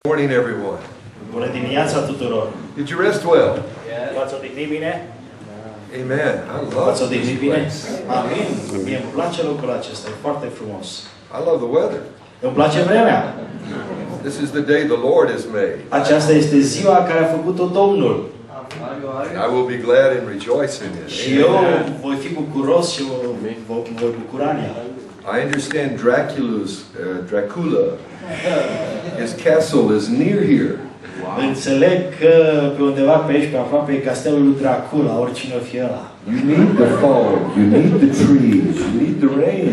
Morning, everyone. Bună dimineața tuturor! Did you rest well? V-ați odihnit bine? Amen. I love V-ați this odihnit bine? place. Amin! Mie îmi place locul acesta, e foarte frumos. I love the weather. Îmi place vremea. This is the day the Lord has made. Aceasta este ziua care a făcut-o Domnul. I will be glad and rejoice in it. Și eu voi fi bucuros și voi bucura în ea. I understand Dracula, his castle is near here. Înțeleg că pe undeva pe aici, pe aproape, e castelul lui Dracula, oricine o fi ăla. You need the fog, you need the trees, you need the rain.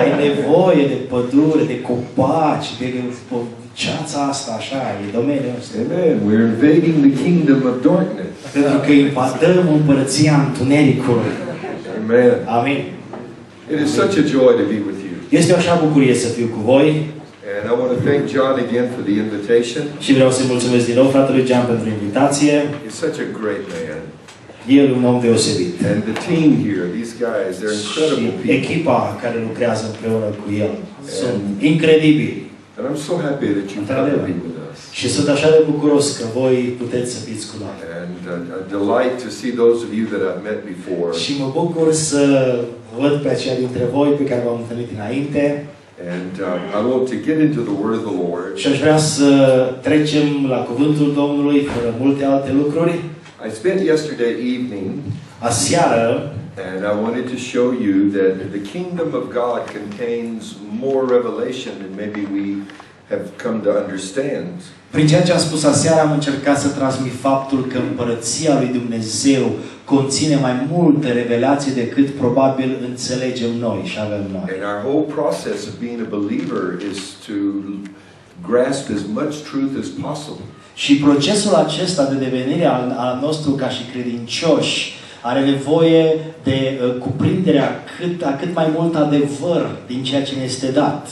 Ai nevoie de pădure, de copaci, de ceața asta, așa, e domeniul ăsta. Amen. We're invading the kingdom of darkness. Pentru că invadăm împărăția întunericului. Amen. Amin. It is such a joy to be with you. Este o așa bucurie să fiu cu voi. And I want to thank John again for the invitation. Și vreau să-i mulțumesc din nou fratelui Jean pentru invitație. He's such a great man. El e un om deosebit. And the team here, these guys, they're incredible Și people. echipa care lucrează împreună cu el sunt incredibili. And I'm so happy that you come to be with us. Și sunt așa de bucuros că voi puteți să fiți cu noi. And a delight to see those of you that I've met before. Și mă bucur să văd pe aceia dintre voi pe care v-am întâlnit înainte. And I want to get into the Word of the Lord. Și aș vrea să trecem la cuvântul Domnului fără multe alte lucruri. I spent yesterday evening, Aseară, and I wanted to show you that the kingdom of God contains more revelation than maybe we have come to understand. prin ceea ce am spus aseară, am încercat să transmit faptul că împărăția lui Dumnezeu conține mai multe revelații decât probabil înțelegem noi și avem noi. And our whole process of being a believer is to grasp as much truth as possible. Și procesul acesta de devenire al nostru ca și credincioși are nevoie de cuprinderea cât mai mult adevăr din ceea ce ne este dat.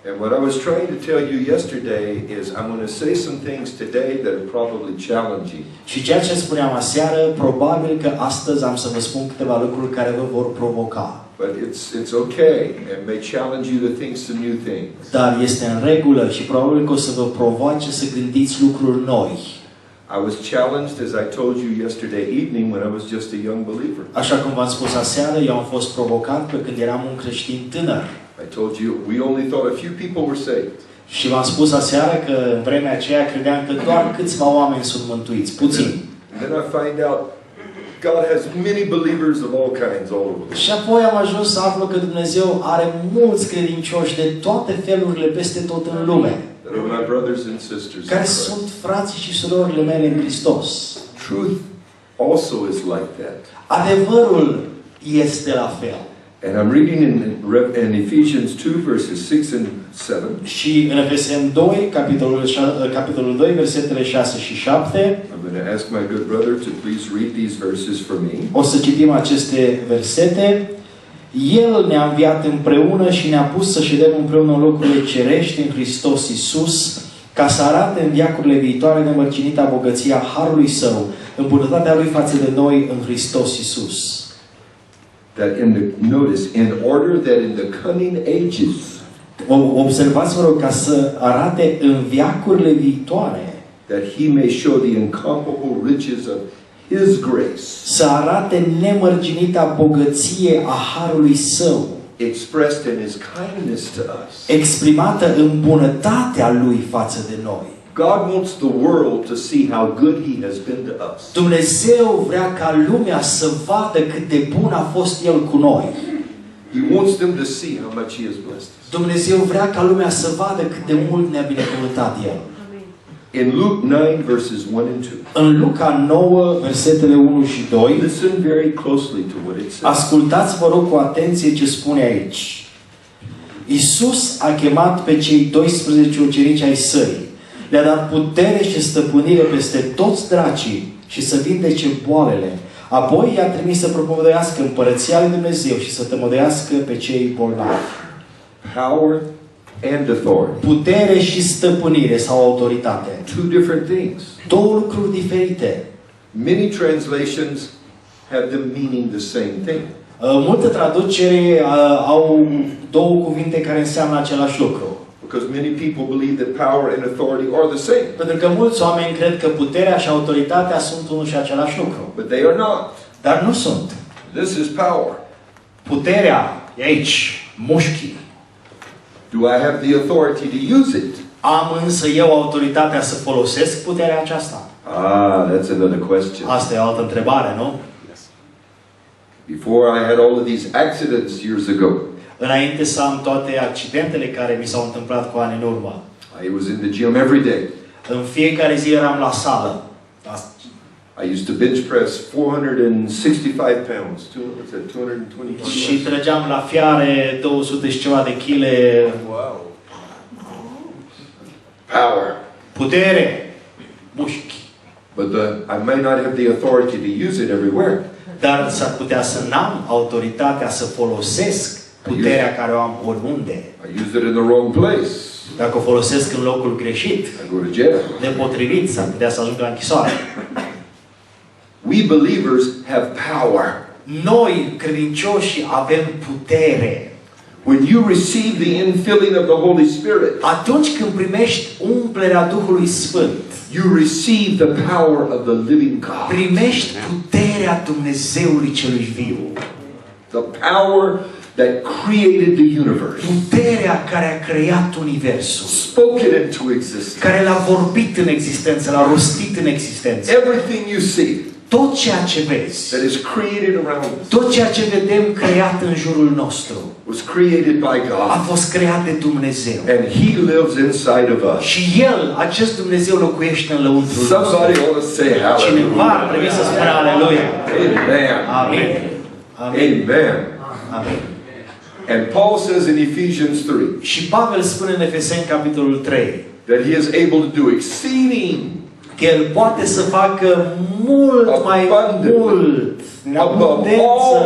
And what I was trying to tell you yesterday is I'm going to say some things today that are probably challenging. Și ceea ce spuneam aseară, probabil că astăzi am să vă spun câteva lucruri care vă vor provoca. But it's okay and may challenge you to think some new things. Dar este în regulă și probabil că o să vă provoace să gândiți lucruri noi. I was challenged, as I told you yesterday evening, when I was just a young believer. Așa cum v-am spus aseară, eu am fost provocat pe când eram un creștin tânăr. I told you we only thought a few people were saved. Și v-am spus aseară că în vremea aceea credeam că doar câțiva oameni sunt mântuiți, puțini. And then I find out God has many believers of all kinds all over. Și apoi am ajuns să aflu că Dumnezeu are mulți credincioși de toate felurile peste tot în lume, That are my brothers and sisters in care Christ. sunt frații și surorile mele în Hristos. Truth also is like that. Adevărul este la fel. And I'm reading in Ephesians 2 verses 6 and 7. Și în Efeseni 2, capitolul 2, versetele 6 și 7, I'm going to ask my good brother to please read these verses for me. o să citim aceste versete. El ne-a înviat împreună și ne-a pus să ședem împreună în locurile cerești în Hristos Iisus, ca să arate în veacurile viitoare nemărginita bogăția Harului Său, în bunătatea Lui față de noi în Hristos Iisus. That notice, in order that in the coming ages, Observați, vă rog, ca să arate în veacurile viitoare, that He may show the incomparable riches of His grace, să arate nemărginita bogăție a Harului Său, expressed in His kindness to us. exprimată în bunătatea Lui față de noi. God wants the world to see how good He has been to us. Dumnezeu vrea ca lumea să vadă cât de bun a fost El cu noi. He wants them to see how much He has blessed us. Dumnezeu vrea ca lumea să vadă cât de mult ne-a binecuvântat El. In Luke 9 verses 1 and 2. În Luca 9, versetele 1 și 2, Listen very closely to what it says. ascultați, vă rog, cu atenție ce spune aici. Iisus a chemat pe cei 12 ucenici ai Săi. Le-a dat putere și stăpânire peste toți dracii și să vindece boalele. Apoi i-a trimis să propovăduiască împărăția lui Dumnezeu și să tămăduiască pe cei bolnavi. Power and authority. Putere și stăpânire sau autoritate. Two different things. Două lucruri diferite. Many translations have them meaning the same thing. Multe traduceri au două cuvinte care înseamnă același lucru. Because many people believe that power and authority are the same. Pentru că mulți oameni cred că puterea și autoritatea sunt unul și același lucru. But they are not. Dar nu sunt. This is power. Puterea e aici, mușchii. Do I have the authority to use it? Am însă eu autoritatea să folosesc puterea aceasta? Ah, that's another question. Asta e o altă întrebare, nu? Before I had all of these accidents years ago, Înainte să am toate accidentele care mi s-au întâmplat cu ani în urmă, I was in the gym every day. în fiecare zi eram la sală. I used to bench press 465 pounds. What's that, 220 Și trăgeam la fiare 200 și ceva de chile. Wow. Power. Putere. Mușchi. But I may not have the authority to use it everywhere. Dar s-ar putea să n-am autoritatea să folosesc puterea care o am oriunde. I use it in the wrong place. Dacă o folosesc în locul greșit, I go to jail. nepotrivit, s-ar putea să ajung la închisoare. We believers have power. Noi, credincioși, avem putere. When you receive the infilling of the Holy Spirit, Atunci când primești umplerea Duhului Sfânt, you receive the power of the living God. primești puterea Dumnezeului celui viu. The power that created the universe. Puterea care a creat universul. Spoke it into existence. Care l-a vorbit în existență, l-a rostit în existență. Everything you see Tot ceea ce vezi, that is created around us tot ceea ce vedem creat în jurul nostru, was created by a God. fost creat de Dumnezeu. And He lives inside of us. Și El, acest Dumnezeu, locuiește în lăuntru nostru. Somebody ought to say Cineva ar trebui să spună aleluia. Amen. Amin. Amin. Amen. Amin. And Paul says in Ephesians 3 Și Pavel spune în Efeseni capitolul 3 that he is able to do exceeding că El poate să facă mult mai mult, în abundență,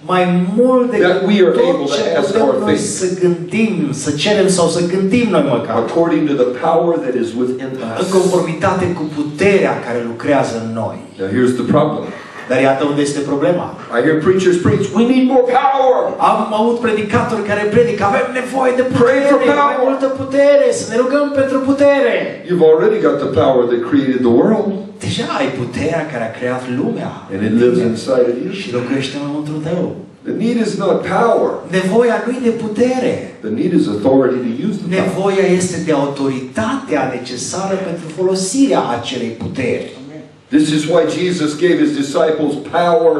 mai mult decât that we are able tot to ce ask putem or noi think. să gândim, să cerem sau să gândim noi măcar. according to the power that is within În us. conformitate cu puterea care lucrează în noi. Now here's the problem. Dar iată unde este problema. I hear preachers preach, we need more power. Am avut predicatori care predică, avem nevoie de Pray for putere, mai power. multă putere, să ne rugăm pentru putere. You've already got the power that created the world. Deja ai puterea care a creat lumea. And it lives inside of you. Și locuiește în lăuntru tău. The need is not power. Nevoia nu e de putere. The need is authority to use the power. Nevoia este de autoritatea necesară pentru folosirea acelei puteri. This is why Jesus gave his disciples power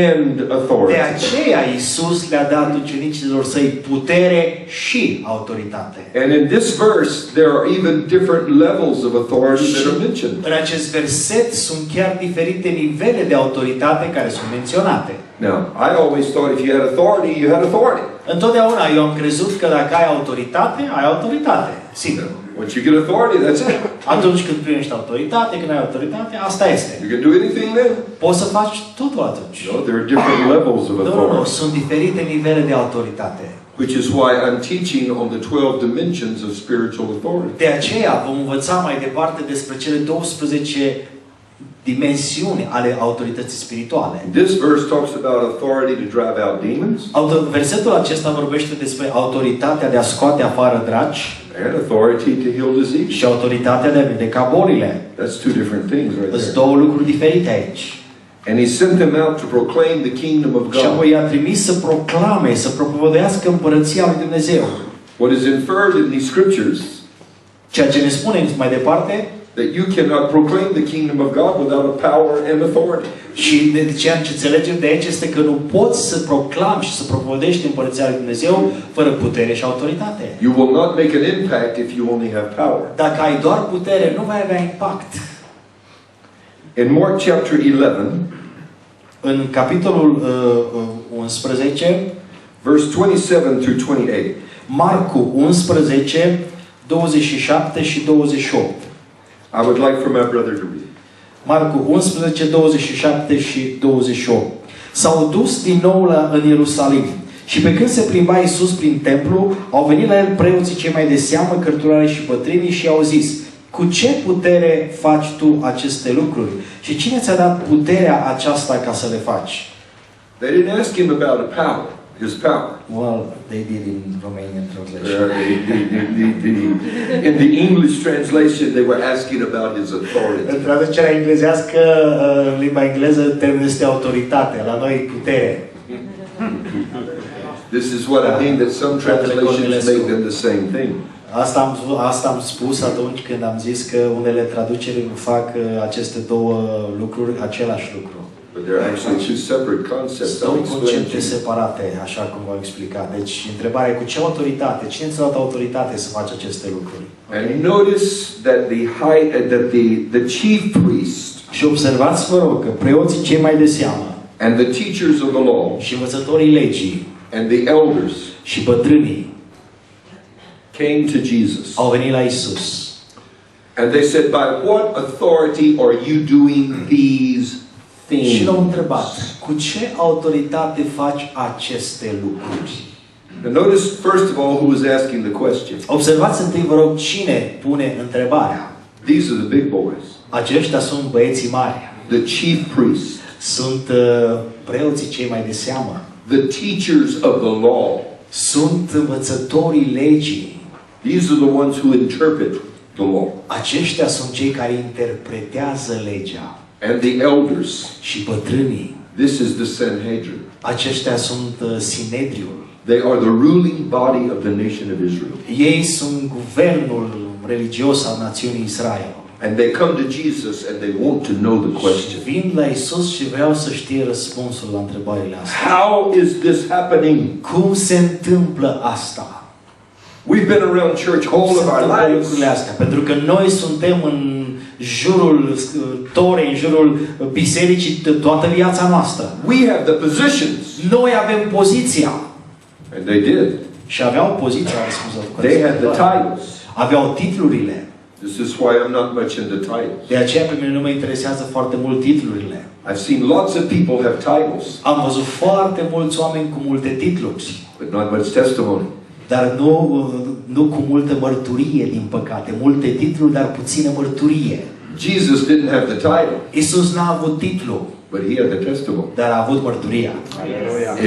and De authority. aceea Iisus le-a dat ucenicilor săi putere și autoritate. And in this verse, there are even different levels of authority that are mentioned. În acest verset sunt chiar diferite nivele de autoritate care sunt menționate. Now, I always thought if you had authority, you had authority. Întotdeauna eu am crezut că dacă ai autoritate, ai autoritate. Sigur. Once you get authority, that's it. Atunci când primești autoritate, când ai autoritate, asta este. You can do anything then. Poți să faci totul atunci. No, there are different levels of Nu, authority. sunt diferite nivele de autoritate. Which is why I'm teaching on the 12 dimensions of spiritual authority. De aceea vom învăța mai departe despre cele 12 dimensiuni ale autorității spirituale. This verse talks about authority to drive out demons Versetul acesta vorbește despre autoritatea de a scoate afară dragi and authority to heal disease. și autoritatea de a vindeca bolile. That's two different things right Sunt there. două lucruri diferite aici. And he sent them out to proclaim the kingdom of Și apoi God. i-a trimis să proclame, să propovădească împărăția lui Dumnezeu. What is inferred in these scriptures, Ceea ce ne spune mai departe, that you cannot proclaim the kingdom of God without a power and authority. și de ceea ce înțelegem de aici este că nu poți să proclami și să propovădești împărăția lui Dumnezeu fără putere și autoritate. You will not make an impact if you only have power. Dacă ai doar putere, nu vei avea impact. In Mark chapter 11, În capitolul 11, verse 27 through 28, Marcu 11, 27 și 28. I would like for my brother to read. Marcu 11, 27 și 28. S-au dus din nou în Ierusalim. Și pe când se plimba Iisus prin templu, au venit la el preoții cei mai de seamă, cărturarii și bătrânii și i-au zis: cu ce putere faci tu aceste lucruri? Și cine ți-a dat puterea aceasta ca să le faci? They didn't ask him about a power. His power. Well, they did in Romanian translation. In the English translation, they were asking about his authority. În traducerea englezească, în limba engleză, termenul este autoritate. La noi, putere. This is what I mean, that some translations make them the same thing. Asta am spus atunci când am zis că unele traduceri fac aceste două lucruri același lucru. But they're actually two separate concepts. Sunt concepte separate, așa cum v-am explicat. Deci, întrebarea e cu ce autoritate? Cine ți-a dat autoritate să faci aceste lucruri? And notice that the chief priest Și observați, vă rog, că preoții cei mai de seamă and the teachers of the law și învățătorii legii and the elders și bătrânii came to Jesus. au venit la Isus. And they said, by what authority are you doing these things? Și l-au întrebat, cu ce autoritate faci aceste lucruri? And notice, first of all, who was asking the question. Observați întâi, vă rog, cine pune întrebarea. These are the big boys. Aceștia sunt băieții mari. The chief priests. Sunt preoții cei mai de seamă. The teachers of the law. Sunt învățătorii legii. These are the ones who interpret the law. Aceștia sunt cei care interpretează legea. And the elders. Și bătrânii. This is the Sanhedrin. Aceștia sunt Sinedriul. They are the ruling body of the nation of Israel. Ei sunt guvernul religios al națiunii Israel. And they come to Jesus and they want to know the question. Și vin la Isus și vreau să știe răspunsul la întrebările astea. How is this happening? Cum se întâmplă asta? We've been around church all of our lives. Pentru că noi suntem în jurul torei, în jurul bisericii toată viața noastră. We have the positions. Noi avem poziția. And they did. Și aveau poziția, They had the titles. Aveau titlurile. This is why I'm not much into titles. De aceea pe mine nu mă interesează foarte mult titlurile. I've seen lots of people have titles. Am văzut foarte mulți oameni cu multe titluri. But not much testimony. Dar nu cu multă mărturie, din păcate. Multe titluri, dar puțină mărturie. Jesus didn't have the title. Isus n-a avut titlu. But he had the testimony. Dar a avut mărturia.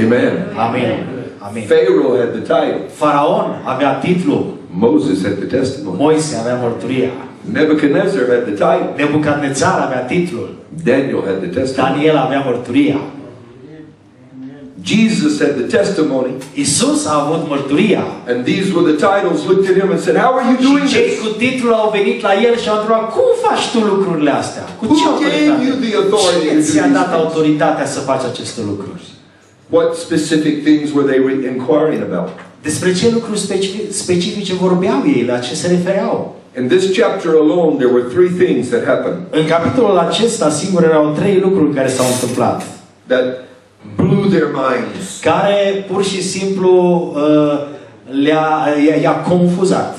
Amen. Amen. Amen. Pharaoh had the title. Faraon avea titlu. Moses had the testimony. Moise avea mărturia. Nebuchadnezzar had the title. Nebucadnețar avea titlul. Daniel had the testimony. Daniel avea mărturia. Jesus had the testimony. Isus a avut mărturia. And these were the titles looked at him and said, how are you doing Și cei this? cu titlul au venit la el și au întrebat, cum faci tu lucrurile astea? Cu ce Who gave you the authority Cine to do ți-a dat these autoritatea să faci aceste lucruri? What specific things were they inquiring about? Despre ce lucruri specifice vorbeau ei, la ce se refereau? In this chapter alone, there were three things that happened În capitolul acesta singur erau 3 lucruri care s-au întâmplat. that blew their minds. Care pur și simplu i-a confuzat.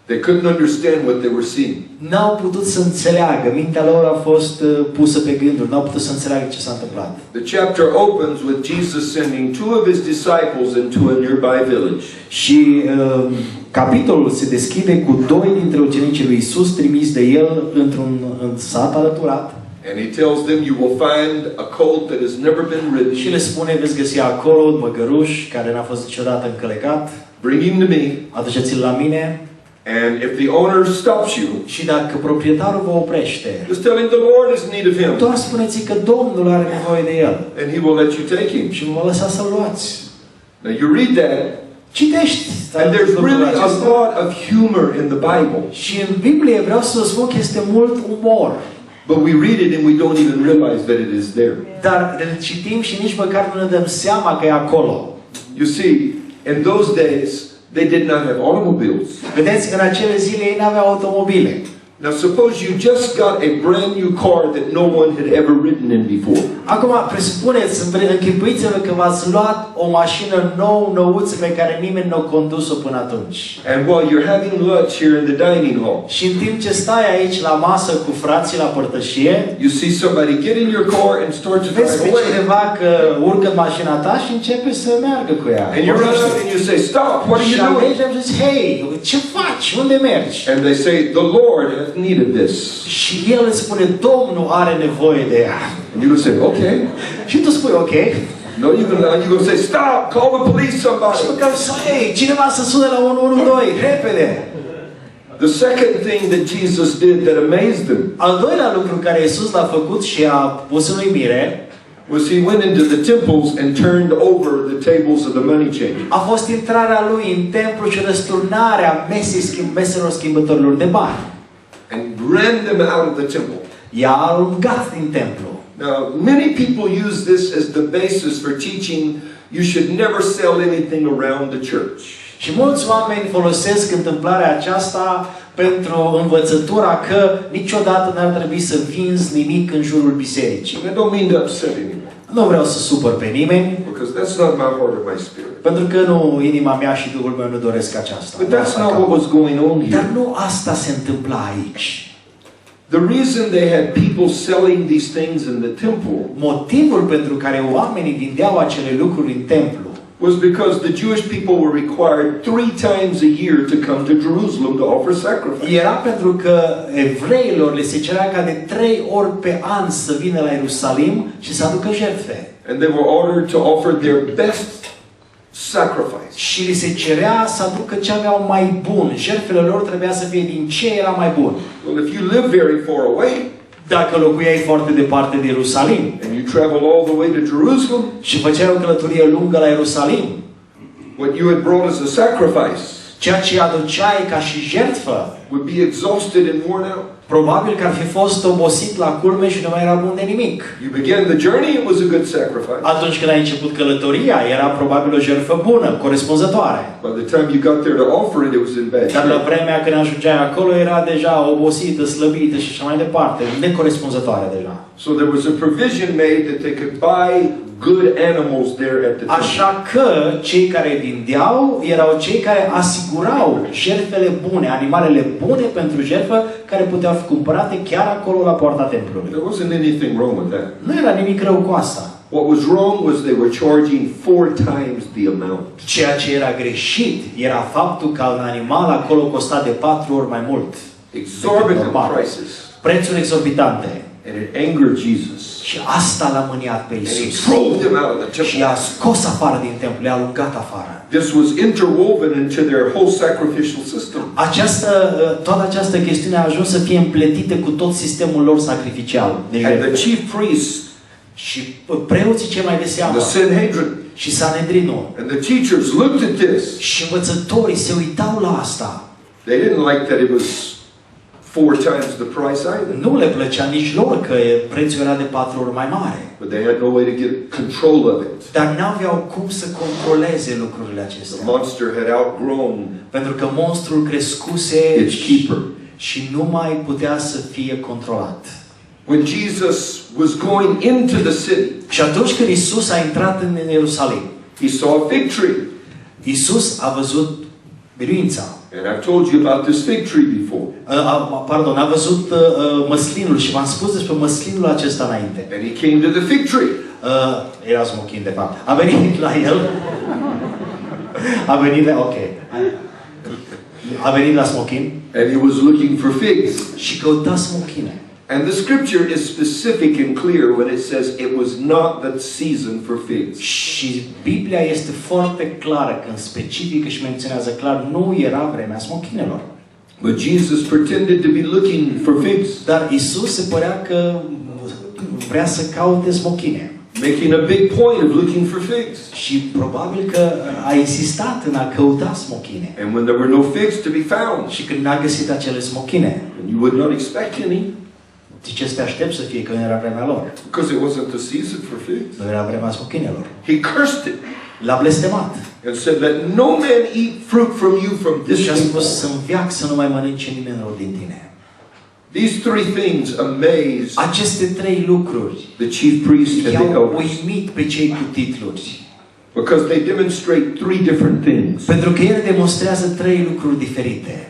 They couldn't understand what they were seeing. N-au putut să înțeleagă. Mintea lor a fost pusă pe gânduri. N-au putut să înțeleagă ce s-a întâmplat. The chapter opens with Jesus sending 2 of his disciples into a nearby village. Și capitolul se deschide cu 2 dintre ucenicii lui Isus trimis de el într-un sat alăturat. And he tells them, you will find a colt that has never been ridden. Și le spune, veți găsi acolo un măgăruș care n-a fost niciodată încălecat. Bring him to me. Aduceți-l la mine. And if the owner stops you, Și dacă proprietarul vă oprește, just tell him the Lord is in need of him. doar spuneți că Domnul are nevoie de el. And he will let you take him. Și vă lăsa să-l luați. Now you read that, Citești. and there's really a acesta. lot of humor in the Bible. Și în Biblie vreau să vă spun că este mult umor. But we read it and we don't even realize that it is there. Dar îl citim și nici măcar nu ne dăm seama că e acolo. You see, in those days, they did not have automobiles. Vedeți, în acele zile ei n-aveau automobile. Now suppose you just got a brand new car that no one had ever ridden in before. Acum, presupuneți, închipuiți-vă că v-ați luat o mașină nouță pe care nimeni nu a condus-o până atunci. And while you're having lunch here in the dining hall, Și în timp ce stai aici la masă cu frații la părtășie, you see somebody get in your car and start to vezi drive pe away. cineva că urcă în mașina ta și începe să meargă cu ea. And you run up and you say, stop, what are Și you doing? alegi și zici, hei, ce faci? Unde mergi? And they say, the Lord has need of this. Și el îți spune, Domnul are nevoie de ea. And you would say, okay. Și tu spui, ok. No, you're going to say, stop, call the police, Și somebody. măcar să, hei, cineva să sune la 112, repede. The second thing that Jesus did that amazed him Al doilea lucru care Iisus l-a făcut și a pus în uimire was he went into the temples and turned over the tables of the money changers. a fost intrarea lui în templu și răsturnarea meselor schimbătorilor de bani. And ran them out of the temple. I-a aruncat din templu. Now, many people use this as the basis for teaching you should never sell anything around the church. Și mulți oameni folosesc întâmplarea aceasta pentru învățătura că niciodată n-ar trebui să vinzi nimic în jurul bisericii. And I don't mean to upset anyone, Nu vreau să supăr pe nimeni, because that's not my heart or my spirit. pentru că nu, inima mea și Duhul meu nu doresc aceasta. But that's not what was going on Dar here. nu asta se întâmpla aici. The reason they had people selling these things in the temple Motivul pentru care oamenii vindeau acele lucruri în templu was because the Jewish people were required 3 times a year to come to Jerusalem to offer sacrifice. era pentru că evreilor le se cerea ca de 3 ori pe an să vină la Ierusalim și să aducă jertfe. And they were ordered to offer their best sacrifice. Și li se cerea să aducă ce aveau mai bun. Jertfele lor trebuia să fie din ce era mai bun. Well, if you live very far away Dacă locuiai foarte departe de Ierusalim and you travel all the way to Jerusalem, și făceai o călătorie lungă la Ierusalim, what you had brought as a sacrifice ceea ce aduceai ca și jertfă, would be exhausted and worn out. probabil că ar fi fost obosit la culme și nu mai era bun de nimic. You began the journey, it was a good sacrifice. Atunci când ai început călătoria, era probabil o jertfă bună, corespunzătoare. By the time you got there to offer it, it was in bad Dar la shape. vremea când ajungeai acolo, era deja obosită, slăbită și așa mai departe, necorespunzătoare deja. So there was a provision made that they could buy good animals there at the temple. Așa că cei care vindeau erau cei care asigurau jertfele bune, animalele bune pentru jertfă, care puteau fi cumpărate chiar acolo la poarta templului. There wasn't anything wrong with that. Nu era nimic rău cu asta. What was wrong was they were charging 4 times the amount. Ceea ce era greșit era faptul că un animal acolo costa de 4 ori mai mult. Exorbitant Normal. prices. Prețuri exorbitante. And it angered Jesus. Și asta l-a mâniat pe And he Iisus. drove them out of the Și temple. i-a scos afară din templu, le-a alungat afară. This was interwoven into their whole sacrificial system. Toată această chestiune a ajuns să fie împletită cu tot sistemul lor sacrificial. De And jertfe. the chief priests, Și preoții cei mai de seamă the Sanhedrin, și Sanhedrinul and the teachers looked at this. și învățătorii se uitau la asta. They didn't like that it was 4 times the price either. Nu le plăcea nici lor că prețul era de 4 ori mai mare. But they had no way to get control of it. Dar n-aveau cum să controleze lucrurile The acestea. monster had outgrown Pentru că monstrul crescuse its keeper. și nu mai putea să fie controlat. When Jesus was going into the city, Și atunci când Isus a intrat în Ierusalim, he saw a fig tree. Isus a văzut biruința. And I've told you about this fig tree before. A văzut măslinul și v-am spus despre măslinul acesta înainte. And he came to the fig tree. Era smochin, de fapt. A venit la el. A venit la... Ok. A venit la smochin And he was looking for figs. și căuta smochine. And the scripture is specific and clear when it says it was not the season for figs. Și Biblia este foarte clară când specifică și menționează clar, nu era vremea smochinelor. But Jesus pretended to be looking for figs, Dar Isus se părea că vrea să caute smochine. making a big point of looking for figs. Și probabil că a insistat în a căuta smochine. And when there were no figs to be found, Și când n-a găsit acele smochine, and you would not expect any, de ce să te aștept să fie că nu era vremea lor? because it wasn't the season for figs. Nu era vremea smochinelor. He cursed it L-a blestemat. and said, "Let no man eat fruit from you from this Și a day spus forth." să-mi viac să nu mai mănânce nimeni rău din tine. These 3 things amazed Aceste 3 lucruri the chief priest and the i-au elders, uimit pe cei cu titluri. because they demonstrate 3 different things. Pentru că ele demonstrează 3 lucruri diferite.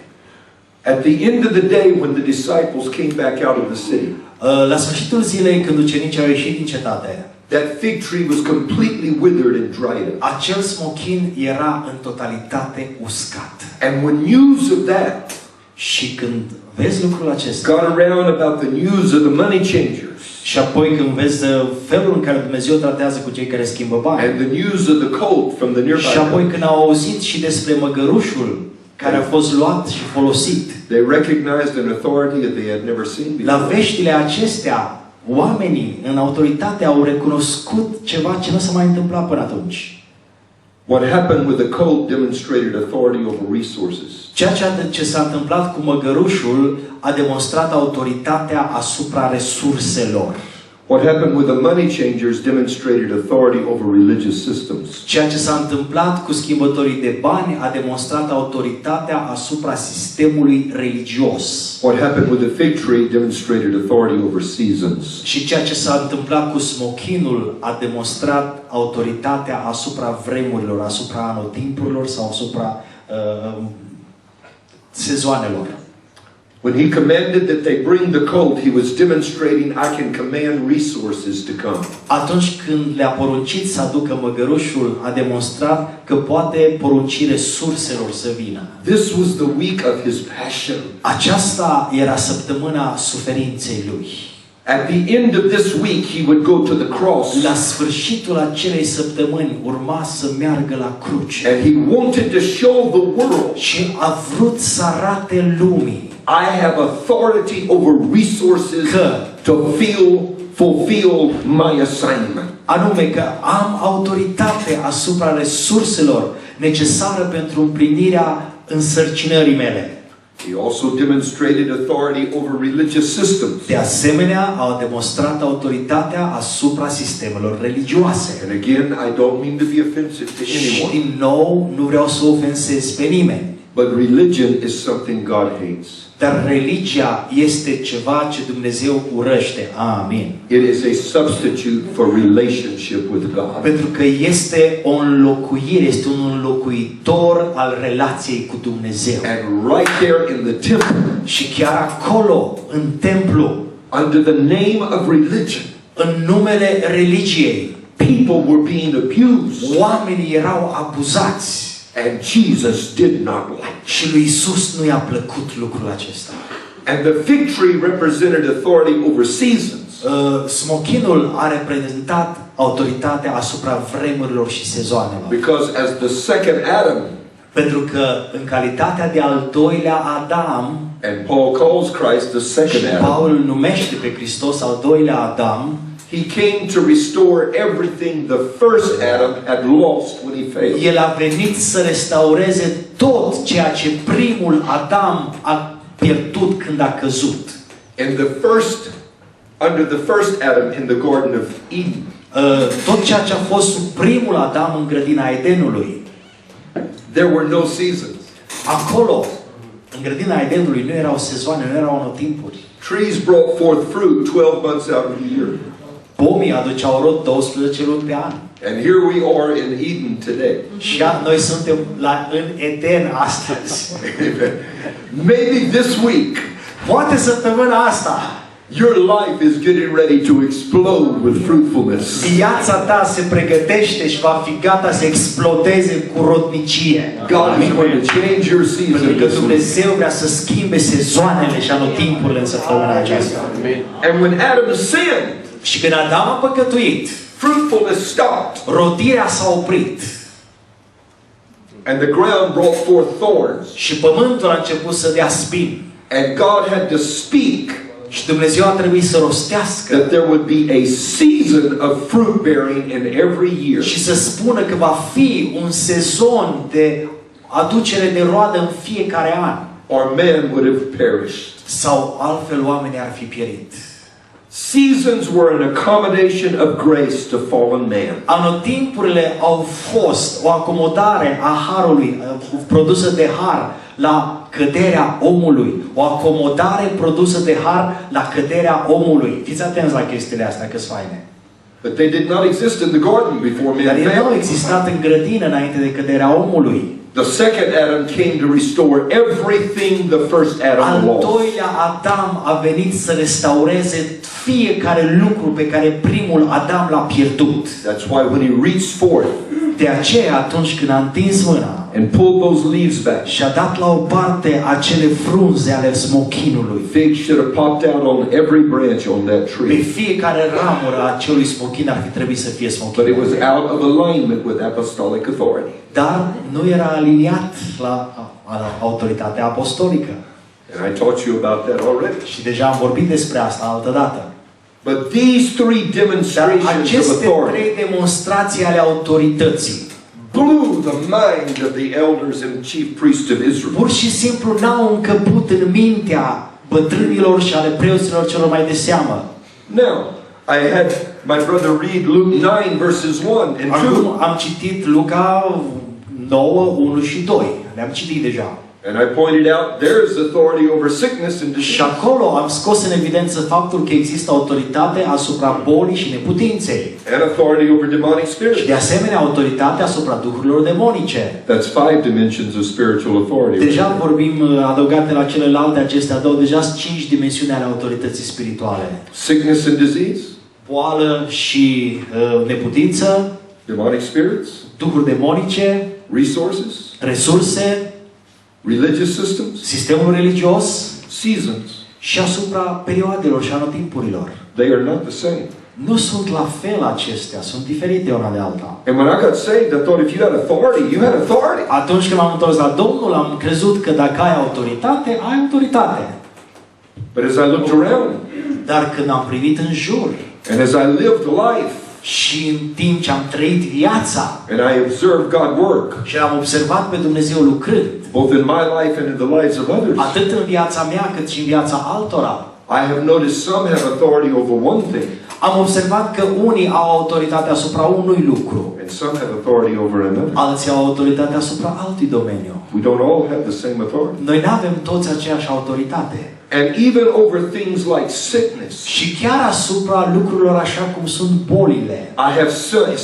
At the end of the day, when the disciples came back out of the city, La sfârșitul zilei, când ucenicii au ieșit din cetate, that fig tree was completely withered and dried up. acel smochin era în totalitate uscat. And when news of that Și când vezi lucrul acesta. Got around about the news of the money changers. Și apoi când vezi felul în care Dumnezeu tratează cu cei care schimbă bani. And the news of the colt from the nearby. Și apoi când au auzit și despre măgărușul care a fost luat și folosit. They recognized an authority that they had never seen before. La veștile acestea, oamenii în autoritate au recunoscut ceva ce nu s-a mai întâmplat până atunci. What happened with the colt demonstrated authority over resources. Ceea ce s-a întâmplat cu măgărușul a demonstrat autoritatea asupra resurselor. What happened with the money changers demonstrated authority over religious systems. Ceea ce s-a întâmplat cu schimbătorii de bani a demonstrat autoritatea asupra sistemului religios. What happened with the fig tree demonstrated authority over seasons. Și ceea ce s-a întâmplat cu smochinul a demonstrat autoritatea asupra vremurilor, asupra anotimpurilor sau asupra sezoanelor. When he commanded that they bring the colt, he was demonstrating I can command resources to come. Atunci când le-a poruncit să aducă măgărușul, a demonstrat că poate porunci resurselor să vină. This was the week of his passion. Aceasta era săptămâna suferinței lui. At the end of this week, he would go to the cross. La sfârșitul acelei săptămâni urma să meargă la cruce. And he wanted to show the world. Și a vrut să arate lumii. I have authority over resources to fulfill my assignment. Anume că am autoritate asupra resurselor necesare pentru împlinirea însărcinării mele. He also demonstrated authority over religious systems. De asemenea, a demonstrat autoritatea asupra sistemelor religioase. And again, I don't mean to be offensive to Și anyone. din nou, nu vreau să ofensez pe nimeni. But religion is something God hates. Dar religia este ceva ce Dumnezeu urăște. Amin. It is a substitute for relationship with God. Pentru că este o înlocuire, este un înlocuitor al relației cu Dumnezeu. And right there in the temple, Și chiar acolo, în templu, under the name of religion, în numele religiei, people were being abused. oamenii erau abuzați. And Jesus did not like it. Și lui Isus nu i-a plăcut lucrul acesta. And the fig tree represented authority over seasons. Smochinul a reprezentat autoritatea asupra vremurilor și sezoanelor. Because as the second Adam, Pentru că în calitatea de al doilea Adam, and Paul calls Christ the second și Adam, Paul îl numește pe Hristos al doilea Adam, he came to restore everything the first Adam had lost when he failed. el a venit să restaureze tot ceea ce primul Adam a pierdut când a căzut. Under the first Adam in the Garden of Eden, Tot ceea ce a fost sub primul Adam în grădina Edenului, there were no seasons. acolo, în grădina Edenului, nu erau sezoane, nu erau anotimpuri. Trees brought forth fruit 12 months out of the year. Pomii aduceau rod 12 luni pe an. And here we are in Eden today. Și noi suntem în Eden astăzi. Maybe this week, Poate săptămâna asta, your life is getting ready to explode with fruitfulness. viața ta se pregătește și va fi gata să explodeze cu rodnicie. God is going to change your Pentru season că this week. Dumnezeu vrea să schimbe sezoanele și anotimpurile în săptămâna aceasta. And when Adam sinned, Și când Adam a păcătuit, fruitfulness stopped. rodirea s-a oprit. And the ground brought forth thorns. Și pământul a început să dea spini. And God had to speak Și Dumnezeu a trebuit să rostească that there would be a season of fruit bearing in every year. și să spună că va fi un sezon de aducere de roadă în fiecare an. Or man would have perished. Sau altfel oamenii ar fi pierit. Seasons were an accommodation of grace to fallen man. Anotimpurile au fost o acomodare a harului, produsă de har la căderea omului. O acomodare produsă de har la căderea omului. Fiți atenți la chestiile astea, că-s faine. But they did not exist in the garden before Dar man ele nu au fell. existat în grădină înainte de căderea omului. The second Adam came to restore everything the first Adam Al lost. doilea Adam a venit să restaureze fiecare lucru pe care primul Adam l-a pierdut. That's why when he reached forth, De aceea, atunci când a întins mâna, and pulled those leaves back. și a dat la o parte acele frunze ale smochinului. Figs should have popped out on every branch on that Pe tree. fiecare ramură a acelui smochin ar fi trebuit să fie But it smochin. was out of alignment with apostolic authority. Dar nu era aliniat la autoritatea apostolică. And I taught you about that already. Și deja am vorbit despre asta altă dată. But these three Dar demonstrations of aceste authority trei demonstrații ale autorității blew the mind of the elders and chief priests of Israel. pur și simplu n-au încăput în mintea bătrânilor și ale preoților celor mai de seamă. Now, I had my brother read Luke 9 verses 1 and 2. Acum am citit Luca 9, 1 și 2. Le-am citit deja. And I pointed out there's authority over sickness and Și disease. acolo am scos în evidență faptul că există autoritate asupra bolii și neputinței. And authority over demonic Și spirits. de asemenea autoritate asupra duhurilor demonice. That's 5 dimensions of spiritual authority. Deja vorbim, adăugate la celelalte acestea două, deja 5 dimensiuni ale autorității spirituale. Sickness and disease, Boală și neputință, demonic spirits, duhuri demonice, resources, resurse, religious systems, sistemul religios seasons. și asupra perioadelor și anotimpurilor. They are not the same. Nu sunt la fel acestea, sunt diferite una de alta. And when I got saved, I thought if you had authority, you had authority. Atunci când m-am întors la Domnul, am crezut că dacă ai autoritate, ai autoritate. But as I looked around, Dar când am privit în jur and as I lived life, și în timp ce am trăit viața and I observed God work, și am observat pe Dumnezeu lucrând, both in my life and in the lives of others, atât în viața mea cât și în viața altora, I have noticed some have authority over one thing, am observat că unii au autoritate asupra unui lucru, and some have authority over another. alții au autoritate asupra altui domeniu. We don't all have the same authority. Noi nu avem toți aceeași autoritate. And even over things like sickness, Și chiar asupra lucrurilor așa cum sunt bolile. I have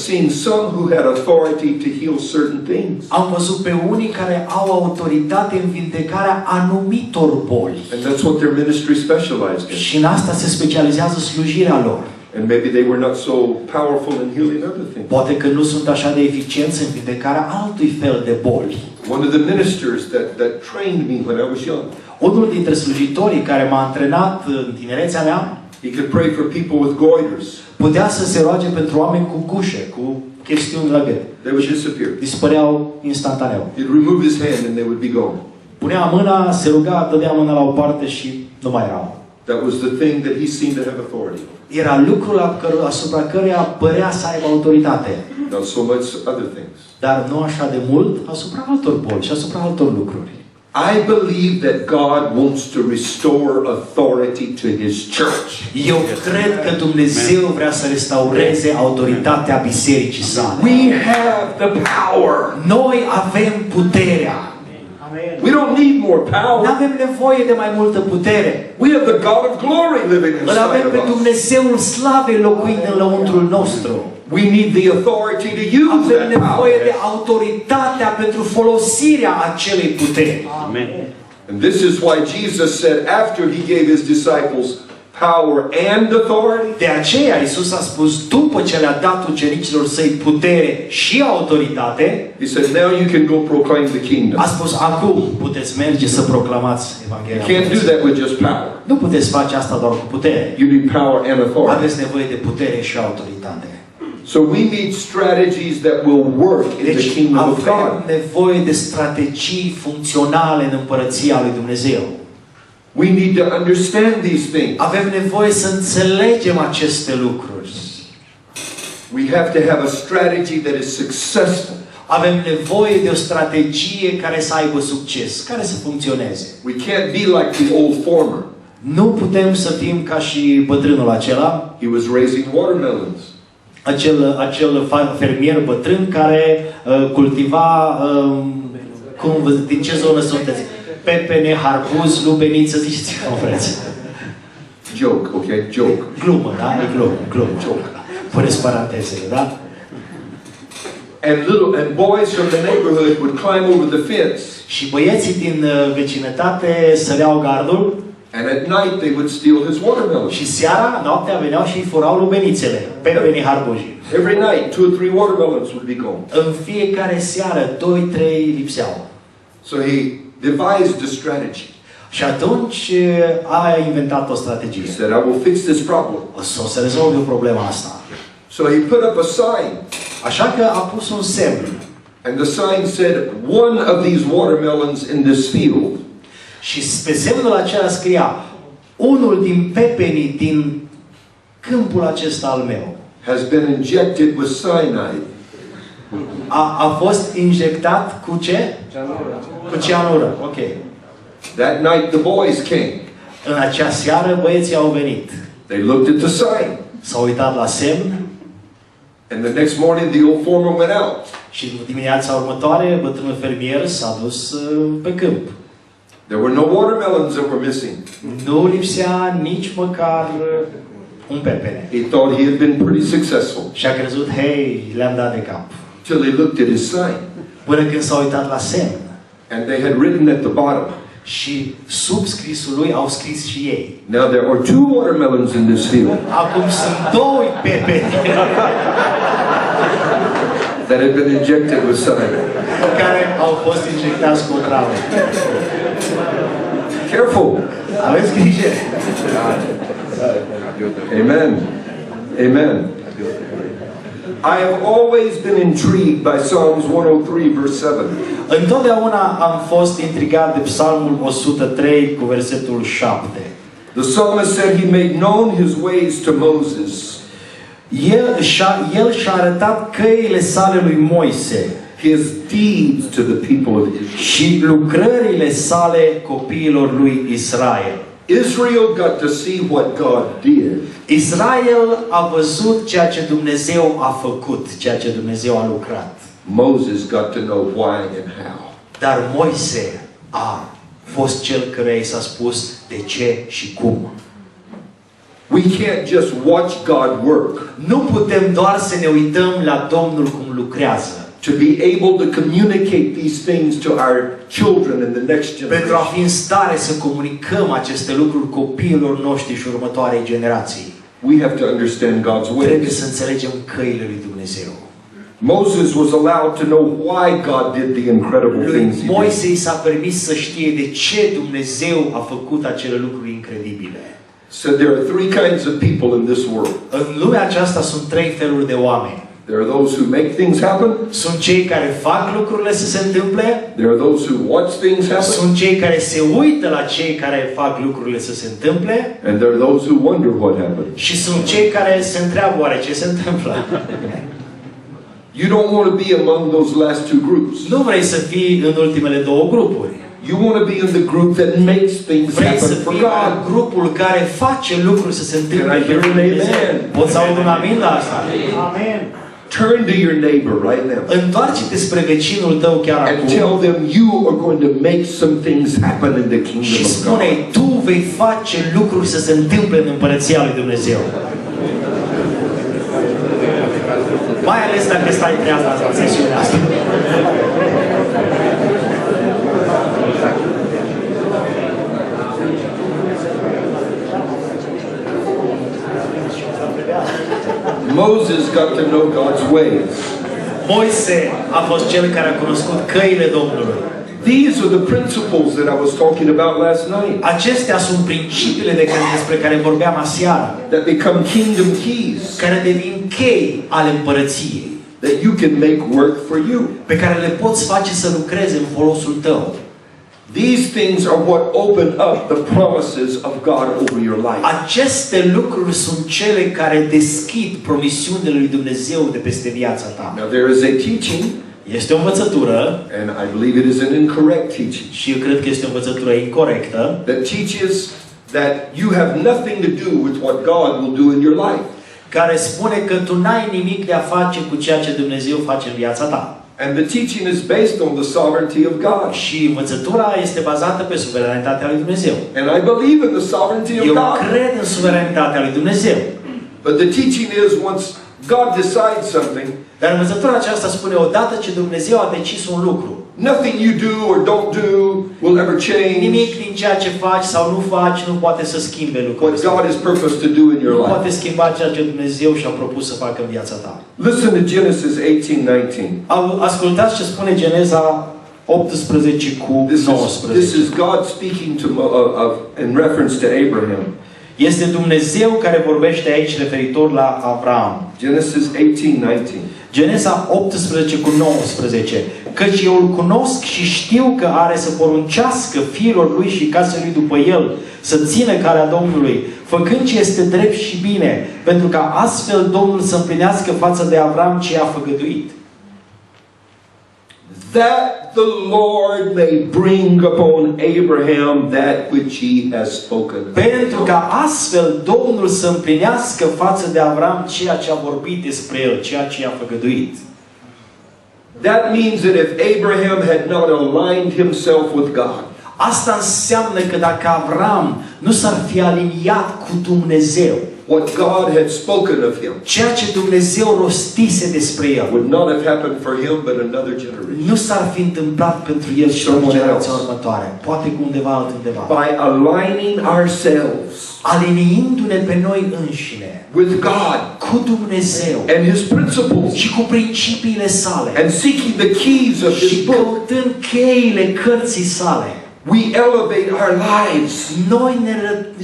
seen some who had authority to heal certain things. Am văzut pe unii care au autoritate în vindecarea anumitor boli. And that's what their ministry specialized in. Și în asta se specializează slujirea lor. And maybe they were not so powerful in healing other things. Poate că nu sunt așa de eficienți în vindecarea altui fel de boli. One of the ministers that trained me when I was young, Unul dintre slujitorii care m-a antrenat în tinerețea mea, he could pray for people with goiters. putea să se roage pentru oameni cu gușe, cu chestiuni la gât. They would disappear. Dispăreau instantaneu. He'd remove his hand and they would be gone. Punea mâna, se ruga, dădea mâna la o parte și nu mai erau. That was the thing that he seemed to have authority. Era lucrul asupra căruia părea să aibă autoritate. Not so much other things. Dar nu așa de mult asupra altor boli și asupra altor lucruri. I believe that God wants to restore authority to His church. Eu cred că Dumnezeu vrea să restaureze autoritatea bisericii sale. We have the power. Noi avem puterea. We don't need more Nu power. avem nevoie de mai multă putere. We have the God of glory living Îl inside avem pe of us. Dumnezeul slavei locuind în lăuntrul nostru. We need the authority to use Avem that nevoie de power. autoritatea pentru folosirea acelei puteri. Amen. And this is why Jesus said after He gave His disciples power and authority, De aceea Iisus a spus, după ce le-a dat ucenicilor săi putere și autoritate, He said, now you can go proclaim the kingdom. a spus, acum puteți merge să proclamați You Evanghelia. can't do that with just power. Nu puteți face asta doar cu putere. You need power and authority. Aveți nevoie de putere și autoritate. So we need strategies that will work in the Deci kingdom of avem God. nevoie de strategii funcționale în împărăția lui Dumnezeu. We need to understand these things. Avem nevoie să înțelegem aceste lucruri. We have to have a strategy that is successful. Avem nevoie de o strategie care să aibă succes, care să funcționeze. We can't be like the old farmer. Nu putem să fim ca și bătrânul acela, He was raising watermelons. acel fermier bătrân care cultiva, din ce zonă sunteți? Pepene, harbuz, lubeniță, ziceți cum vreți. Joke, okay? Joke. Glumă, da? E glumă. Joke. Puneți parantezele, da? And boys from the neighborhood would climb over the fence Și băieții din vecinătate săreau gardul And at night they would steal his watermelons. Și seara, noaptea, veneau și îi furau lubenițele, pepeni harbujii. Every night, 2 or 3 watermelons would be gone. În fiecare seară, 2-3 lipseau. So he devised a strategy. Și atunci a inventat o He strategie. said, I will fix this problem. O să rezolve problema asta. So he put up a sign. Așa că a pus un semn. And the sign said, one of these watermelons in this field Și pe semnul acela scria: unul din pepenii din câmpul acesta al meu has been injected with cyanide. a fost injectat cu ce? Cu cianură. Ok. That night the boys came. În acea seară băieții au venit. They looked at the sign. S-au uitat la semn And the next morning the old foreman went out. și dimineața următoare bătrânul fermier s-a dus pe câmp. There were no watermelons that were missing. Nu lipsea nici măcar un pepene. He thought he had been pretty successful Și a crezut, hei, le-am dat de cap. till he looked at his sign. Până când s-a uitat la semn. And they had written at the bottom, Și sub scrisul lui au scris și ei: now there are 2 watermelons in this field acum sunt 2 pepeni that have been injected with cyanide. care au fost injectați cu o travă. Careful. Aveți grijă! Amen. Amen. I have always been intrigued by Psalms 103 verse 7. Întotdeauna am fost intrigat de Psalmul 103 cu versetul 7. The psalmist said he made known his ways to Moses. El și-a arătat căile sale lui Moise His deeds to the people of Israel. și lucrările sale copiilor lui Israel. Israel got to see what God did. Israel a văzut ceea ce Dumnezeu a făcut, ceea ce Dumnezeu a lucrat. Moses got to know why and how. Dar Moise a fost cel care i s-a spus de ce și cum. We can't just watch God work. Nu putem doar să ne uităm la Domnul cum lucrează. To be able to communicate these things to our children and the next Pentru a generation. fi în stare să comunicăm aceste lucruri copiilor noștri și următoarei generații, We have to understand God's trebuie ways. să înțelegem căile lui Dumnezeu. Moses was allowed to know why God did the incredible Lui things he did. Moise i s-a permis să știe de ce Dumnezeu a făcut acele lucruri incredibile. So there are 3 kinds of people in this world. În lumea aceasta sunt 3 feluri de oameni. There are those who make things happen. Sunt cei care fac lucrurile să se întâmple. There are those who watch things happen. Sunt cei care se uită la cei care fac lucrurile să se întâmple. And there are those who wonder what happened. Și sunt cei care se întreabă oare ce se întâmplă. You don't want to be among those last 2 groups. Nu vrei să fii în ultimele 2 grupuri. You want to be in the group that makes things Vrei să happen for fii în God. grupul care face lucruri să se întâmple. Can I hear an amen? Poți să aud un amin la asta? Amen. Turn to your neighbor right now Întoarce-te spre vecinul tău chiar and acum tell them you are going to make some things happen in the kingdom și of God. spune-i, tu vei face lucruri să se întâmple în împărăția lui Dumnezeu. Mai ales dacă stai treaz la sesiunea asta. Moses got to know God's ways. Moise a fost cel care a cunoscut căile Domnului. These are the principles that I was talking about last night Acestea sunt principiile despre care vorbeam aseară, that become kingdom keys care devin chei ale împărăției, that you can make work for you. pe care le poți face să lucreze în folosul tău. These things are what open up the promises of God over your life. Aceste lucruri sunt cele care deschid promisiunile lui Dumnezeu de peste viața ta. Now there is a teaching, Este o învățătură, and I believe it is an incorrect teaching, și eu cred că este o învățătură incorectă, that teaches that you have nothing to do with what God will do in your life. care spune că tu n-ai nimic de a face cu ceea ce Dumnezeu face în viața ta. And the teaching is based on the sovereignty of God. Și învățătura este bazată pe suveranitatea lui Dumnezeu. And I believe in the sovereignty of Eu God. cred în suveranitatea lui Dumnezeu. But the teaching is once God decides something, Dar învățătura aceasta spune, odată ce Dumnezeu a decis un lucru, nothing you do or don't do will ever nimic change din ceea ce faci sau nu faci nu poate să schimbe lucrurile. what God has purposed to do in your Nu life. poate schimba ceea ce Dumnezeu și-a propus să facă în viața ta. Listen to Genesis 18:19. Ascultați ce spune Geneza 18 cu This 19. is God speaking in reference to Abraham. Este Dumnezeu care vorbește aici referitor la Avram. Genesis 18:19. Geneza 18 cu 19. Căci eu îl cunosc și știu că are să poruncească fiilor lui și casei lui după el să țină calea Domnului, făcând ce este drept și bine, pentru ca astfel Domnul să împlinească față de Avram ce a făgăduit. That the Lord may bring upon Abraham that which he has spoken. Pentru ca astfel Domnul să împlinească față de Avram ceea ce a vorbit despre el, ceea ce a făgăduit. That means that if Abraham had not aligned himself with God, Asta înseamnă că dacă Avram nu s-ar fi aliniat cu Dumnezeu, what God had spoken of him ceea ce Dumnezeu rostise despre el, would not have happened for him but another generation. nu s-ar fi întâmplat pentru el și pentru generația următoare. Poate cu undeva altundeva. By aligning ourselves Aliniindu-ne pe noi înșine with God cu Dumnezeu and His principles și cu principiile sale and seeking the keys of His și book, căutând cheile cărții sale, we elevate our lives. noi ne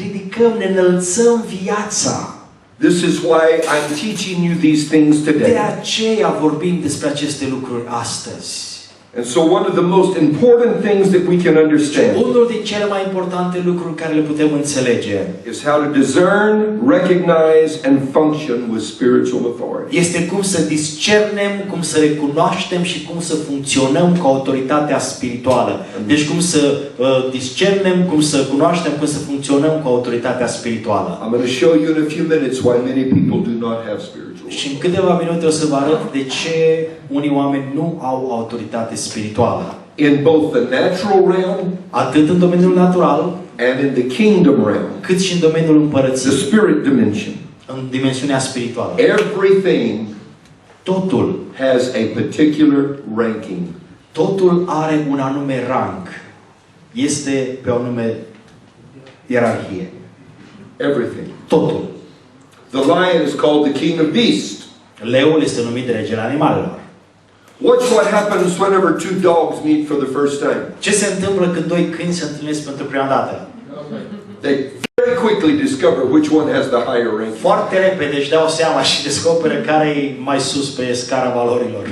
ridicăm, ne înălțăm viața. This is why I'm teaching you these things De today. aceea vorbim despre aceste lucruri astăzi. And so one of the most important things that we can understand Unul din cele mai importante lucruri care le putem înțelege is how to discern, recognize, and function with spiritual authority. este cum să discernem, cum să recunoaștem și cum să funcționăm cu autoritatea spirituală. Deci cum să discernem, cum să cunoaștem, cum să funcționăm cu autoritatea spirituală. I'm going to show you in a few minutes why many people do not have spiritual Și în câteva minute o să vă arăt de ce unii oameni nu au autoritate spirituală. in both the natural realm Atât în domeniul natural, and in the kingdom realm, cât și în domeniul the împărăției, spirit dimension. în dimensiunea spirituală. Everything Totul, has a particular ranking. totul are un anume rang. Este pe o anume ierarhie. Everything. Totul. The lion is called the king of beasts. Leul este numit regele animalelor. Watch what happens whenever two dogs meet for the first time. Ce se întâmplă când doi câini se întâlnesc pentru prima dată? They very quickly discover which one has the higher ranking. Foarte repede își dau seama și descoperă care e mai sus pe scara valorilor.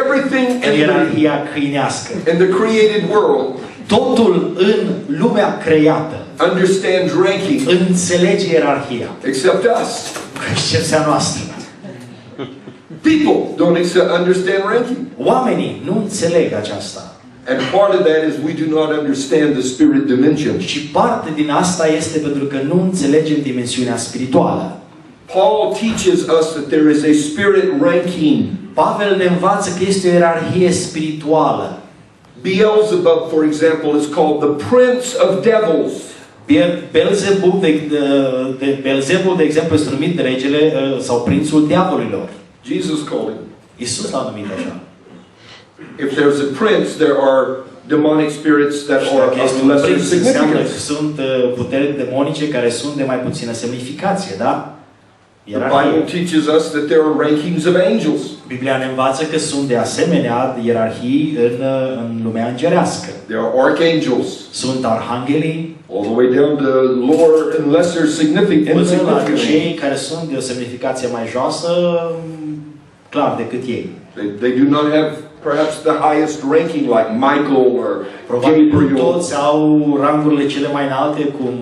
Everything În ierarhia câinească. in the created world Totul în lumea creată understands ranking înțelege ierarhia, except us. cu excepția noastră. People don't understand ranking. Oamenii nu înțeleg aceasta. And part of that is we do not understand the spirit dimension. Și parte din asta este pentru că nu înțelegem dimensiunea spirituală. Paul teaches us that there is a spirit ranking. Pavel ne învață că este o ierarhie spirituală. Beelzebub, for example, is called the prince of devils. Beelzebul, de exemplu, este numit regele sau prințul diavolilor. Jesus called him. Iisus l-a numit așa. If there's a prince, there are demonic spirits that Și are dacă este of un lesser prinț, înseamnă că significance. sunt puteri demonice care sunt de mai puțină semnificație, da? The Bible teaches us that there are rankings of angels. Biblia ne învață că sunt de asemenea ierarhii în lumea îngerească. There are archangels, Sunt arhanghelii, all the way down to lower and lesser până la insignificant. cei care sunt de o semnificație mai joasă, clar decât ei. They do not have perhaps the highest ranking like Michael or Probabil Gabriel. toți au rangurile cele mai înalte, cum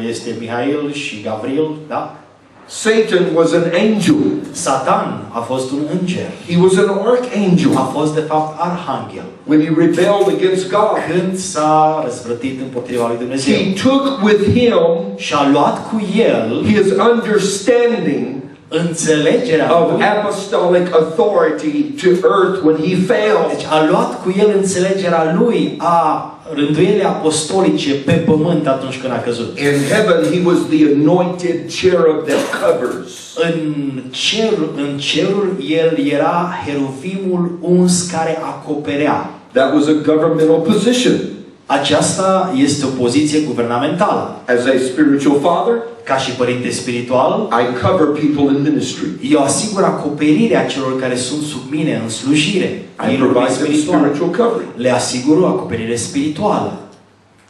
este Mihail și Gabriel, da? Satan was an angel. Satan a fost un înger. He was an archangel. A fost de fapt arhanghel. When he rebelled against God, Când s-a răzvrătit împotriva lui Dumnezeu. he took with him Și a luat cu el his understanding înțelegerea of lui. apostolic authority to earth when he fell. Deci a luat cu el înțelegerea lui a rânduielile apostolice pe pământ atunci când a căzut. In heaven, he was the anointed cherub that covers. În cerul el era heruvimul uns care acoperea. That was a governmental position. Aceasta este o poziție guvernamentală. As a spiritual father, Ca și părinte spiritual, I cover people in ministry. eu asigur acoperirea celor care sunt sub mine în slujire. I provide them spiritual covering. Le asigur o acoperire spirituală.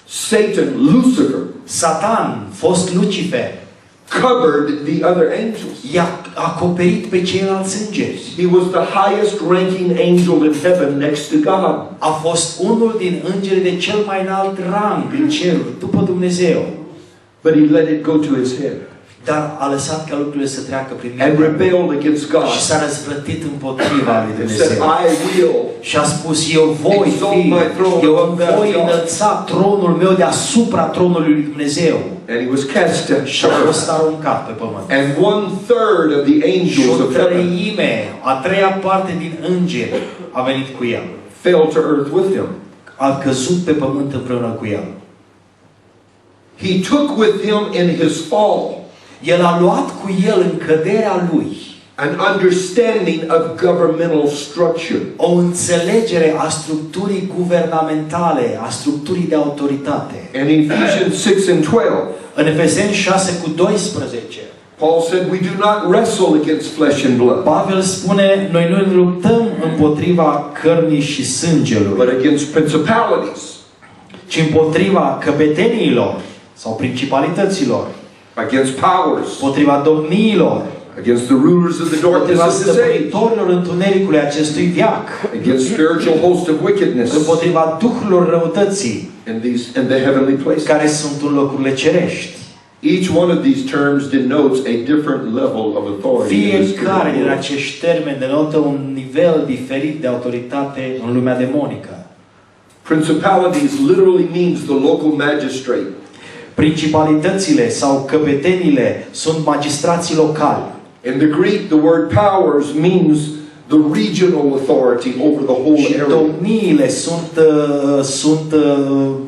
Satan, Lucifer, Satan, fost Lucifer, covered the other angels. i-a acoperit pe ceilalți îngeri. He was the highest ranking angel in heaven next to God. A fost unul din îngerii de cel mai înalt rang în ceruri, după Dumnezeu. But he let it go to his head Dar a lăsat ca lucrurile să treacă prin and mine rebelled against God. și s-a răzvrătit împotriva lui And said, Dumnezeu. I will. Și a spus, eu voi eu voi înălța tronul meu deasupra tronului lui Dumnezeu. And he was cast down. Și a fost aruncat pe pământ. And 1/3 of the Și angels o of heaven treime, a treia parte din îngeri a venit cu el. fell to earth with him. A căzut pe pământ împreună cu el. He took with him in his fall El a luat cu el în căderea lui an understanding of governmental structure. o înțelegere a structurii guvernamentale, a structurii de autoritate. In Ephesians 6 and 12, În Efeseni 6 cu 12, Paul said, we do not wrestle against flesh and blood, Pavel spune, noi nu luptăm împotriva cărnii și sângelui, but against principalities, ci împotriva căpeteniilor sau principalităților, against powers, împotriva domniilor, against the rulers of the darkness împotriva of this age, stăpânitorilor întunericului acestui veac, against spiritual hosts of wickedness împotriva duhurilor răutății in the heavenly places. care sunt în locurile cerești. Each one of these terms denotes a different level of authority. in the spirit Fiecare din world. acești termeni denotă un nivel diferit de autoritate în lumea demonică. Principalities literally means the local magistrate. Principalitățile sau căpetenile sunt magistrații locali. In the Greek, the word powers means the regional authority over the whole Și area. domniile sunt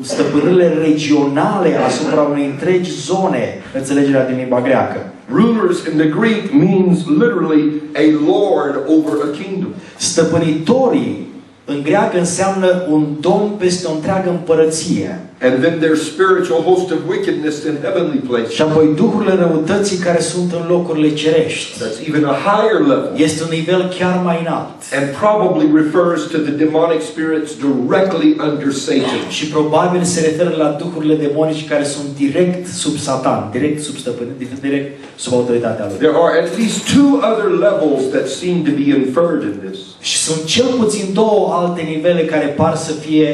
stăpânirile regionale asupra unei întregi zone, înțelegerea din limba greacă. Rulers in the Greek means literally a lord over a kingdom. Stăpânitorii în greacă înseamnă un domn peste o întreagă împărăție. And then there's spiritual host of wickedness in heavenly places. Și apoi duhurile răutății care sunt în locurile cerești. That's even a higher level. Este un nivel chiar mai înalt. And probably refers to the demonic spirits directly under Satan. Și probabil se referă la duhurile demonice care sunt direct sub Satan, direct sub stăpânire, direct sub autoritatea lui. There are at least two other levels that seem to be inferred in this. Și sunt cel puțin două alte nivele care par să fie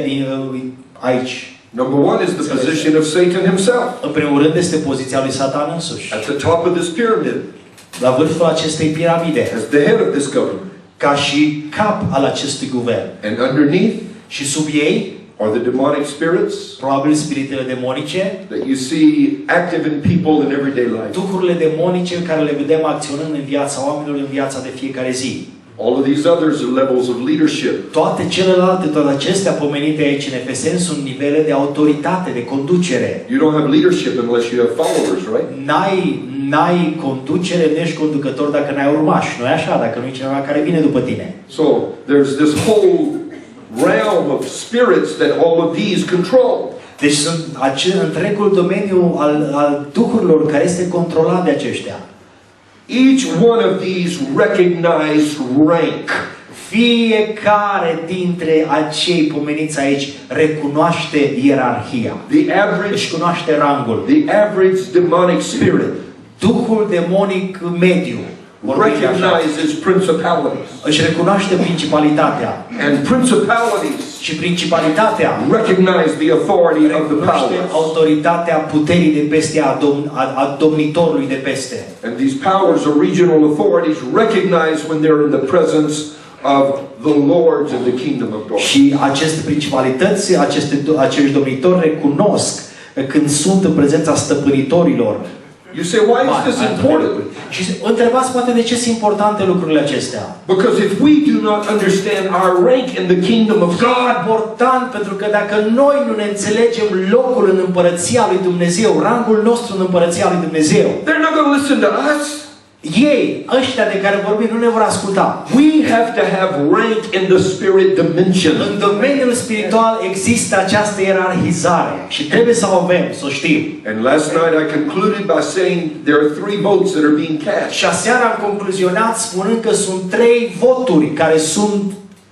aici. Number one is the position of Satan himself. În primul rând este poziția lui Satan însuși. At the top of this pyramid, La vârful acestei piramide, as the head of this government. ca și cap al acestui guvern. And underneath Și sub ei, are the demonic spirits probabil spiritele demonice, that you see active in people in everyday life. duhurile demonice care le vedem acționând în viața oamenilor, în viața de fiecare zi. All of these others are levels of leadership. Toate celelalte, toate acestea pomenite aici în Efeseni sunt nivele de autoritate, de conducere. You don't have leadership unless you have followers, right? N-ai conducere, nu ești conducător dacă n-ai urmași. Nu e așa, dacă nu e cineva care vine după tine. So there's this whole realm of spirits that all of these control. Deci sunt întregul domeniu al duhurilor care este controlat de aceștia. Each one of these recognized rank. Fiecare dintre acei pomeniți aici recunoaște ierarhia. The average, Își cunoaște rangul. the average demonic spirit Duhul demonic mediu recognizes principalities. își recunoaște principalitatea. And principalities Și principalitatea recognize the authority of the recunoaște powers. autoritatea puterii de peste, a domnitorului de peste. And these powers or regional authorities recognize when they're in the presence of the lords of the kingdom of God. Și aceste principalități, acești domnitori recunosc când sunt în prezența stăpânitorilor You say, why is this important? Și întrebați poate de ce sunt importante lucrurile acestea. Because if we do not understand our rank in the kingdom of God, Important pentru că dacă noi nu ne înțelegem locul în împărăția lui Dumnezeu, rangul nostru în împărăția lui Dumnezeu, they're not going to listen to us. ei, ăștia de care vorbim, nu ne vor asculta. We have to have rank in the spirit dimension. În domeniul spiritual există această ierarhizare și trebuie să o avem, să o știm. And last night I concluded by saying there are 3 votes that are being cast. Și aseară am concluzionat spunând că sunt 3 voturi care sunt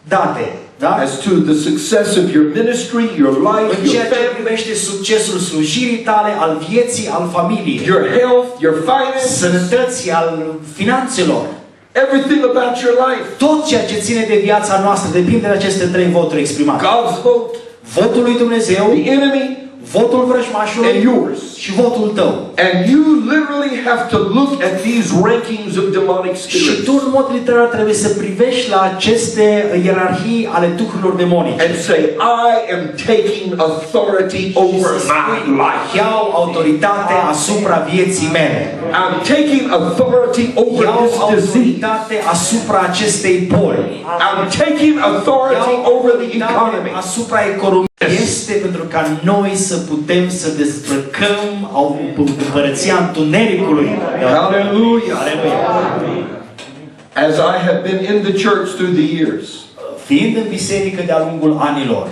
date. Da? As to the success of your ministry, your life, În your ceea ce family, privește succesul slujirii tale, al vieții, al familiei, your health, your finances, sănătății, al finanțelor, everything about your life. tot ceea ce ține de viața noastră depinde de aceste 3 voturi exprimate. God's vote, Votul lui Dumnezeu, the enemy, votul vrăjmașului and yours. și votul tău. And you literally have to look at these rankings of demonic Și spirits tu în mod literal trebuie să privești la aceste ierarhii ale duhurilor demonice. and say, I am taking authority over my life. Iau autoritate asupra vieții mele. I'm taking authority over Iau this disease. autoritate asupra acestei boli. I'm taking authority Iau over the autoritate economy. asupra economiei. Este pentru ca noi să putem să dezbrăcăm împărăția întunericului. Hallelujah. As I have been in the church through the years, Fiind în biserică de-a lungul anilor,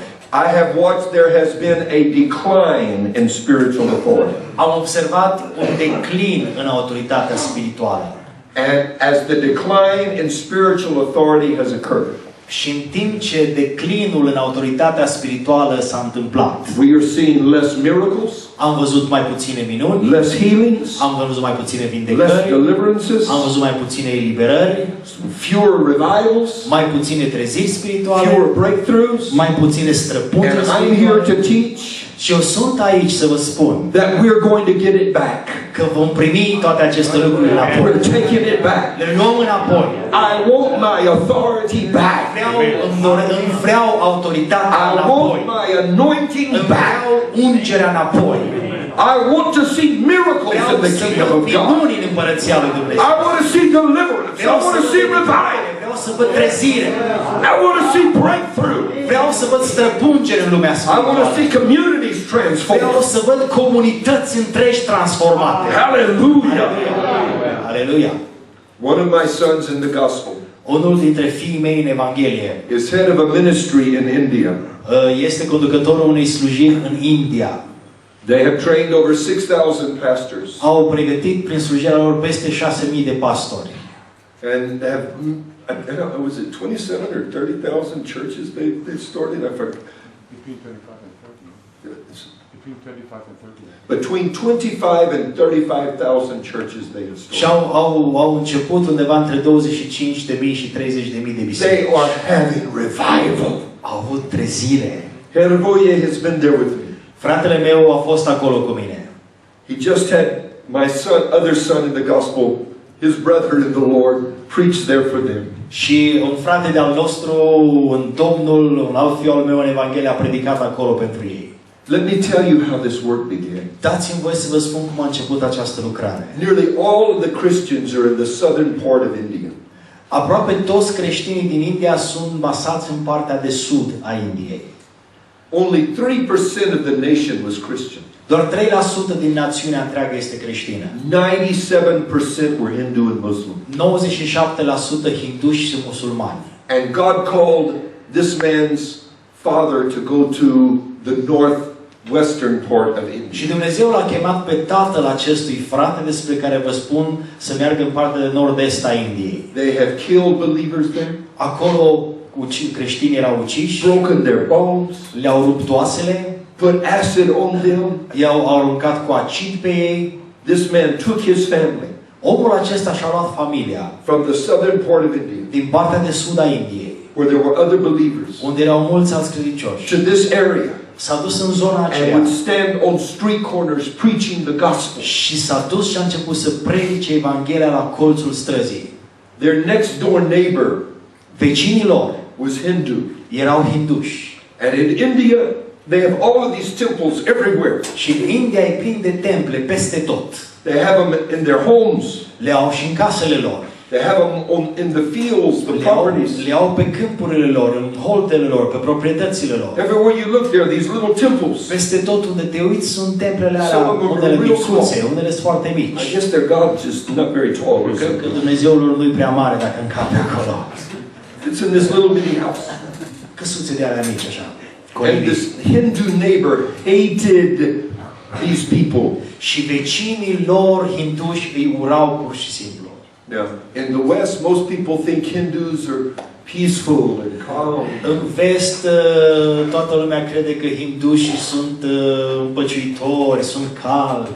I have watched there has been a decline in spiritual authority. am observat un declin în autoritatea spirituală. And as the decline in spiritual authority has occurred, Și în timp ce declinul în autoritatea spirituală s-a întâmplat, we are seeing less miracles, am văzut mai puține minuni, less healings, am văzut mai puține less vindecări, deliverances, am văzut mai puține eliberări, fewer revivals, mai puține treziri spirituale, fewer breakthroughs. mai puține străpuneri And I'm here to spirituale. teach Și eu sunt aici să vă spun that we're going to get it back. că vom primi toate aceste lucruri înapoi. We're taking it back. Le luăm înapoi. I want my authority back. Vreau autoritatea I înapoi. want my anointing Îmi back. vreau ungerea înapoi. I want to see miracles Vreau in the să kingdom văd of God. minuni în împărăția lui Dumnezeu. I want to see deliverance. I Vreau want să to văd see eliberare. revival. Vreau să văd trezire. I want to see breakthrough. Vreau să văd străpungere în lumea I want to spirituală. see communities Vreau transformed. să văd comunități întregi transformate. Hallelujah. Aleluia. One of my sons in the gospel Unul dintre fiii mei în Evanghelie is head of a ministry in India. este conducătorul unei slujiri în India. They have trained over 6,000 pastors Au pregătit prin slujirea lor peste 6.000 de pastori. and have, I don't know, was it 27 or 30,000 churches they started? I forgot. Between 25 and 30. Between 25 and 30. Between 25 and 35,000 churches they have Și started. au început undeva între 25.000 și 30.000 de They biserici. are having revival. Au avut trezire. Hervoye has been there with me. Fratele meu a fost acolo cu mine. He just had my son, other son in the gospel, his brother in the Lord, preached there for them. Și un frate de-al nostru în Domnul, un alt fiu al meu în Evanghelie, a predicat acolo pentru ei. Let me tell you how this work began. Dați-mi voi să vă spun cum a început această lucrare. Nearly all of the Christians are in the southern part of India. Aproape toți creștinii din India sunt basați în partea de sud a Indiei. Only 3% of the nation was Christian. Doar 3% din națiunea întreagă este creștină. 97% were Hindu and Muslim. 97% hinduși și musulmani. And God called this man's father to go to the northwestern part of Și India. Dumnezeu l-a chemat pe tatăl acestui frate despre care vă spun să meargă în partea de nord-est a Indiei. They have killed believers there, Acolo creștinii erau uciși, broken their bones, le-au rupt oasele, put acid on them. i-au aruncat cu acid pe ei. This man took his family Omul acesta și-a luat familia from the southern part of India, din partea de sud a Indiei, where there were other believers, unde erau mulți alți credincioși. to this area, S-a dus în zona and aceea would stand on street corners preaching the gospel. și s-a dus și a început să predice Evanghelia la colțul străzii. Their next door neighbor Vecinii lor was Hindu. erau hinduși. And in India, They have all of these temples everywhere. Și India e plin de temple peste tot. They have them in their homes. Le au și în casele lor. They have them in the fields, the properties. Le au pe câmpurile lor, în holdele lor, pe proprietățile lor. Everywhere you look, there are these little temples. Peste tot unde te uiți sunt templele alea, Some of them are unele real micuțe, small. unele sunt foarte mici. I guess their God is not very tall. Or Cred că something. Dumnezeul lor nu-i prea mare dacă încape acolo. It's in this little bitty house. Căsuțe de alea mici așa. And colivii. this Hindu neighbor hated these people. Și vecinii lor hinduși îi urau pur și simplu. Now, in the West, most people think Hindus are peaceful and calm. În vest, toată lumea crede că hindușii sunt împăciuitori, sunt calmi.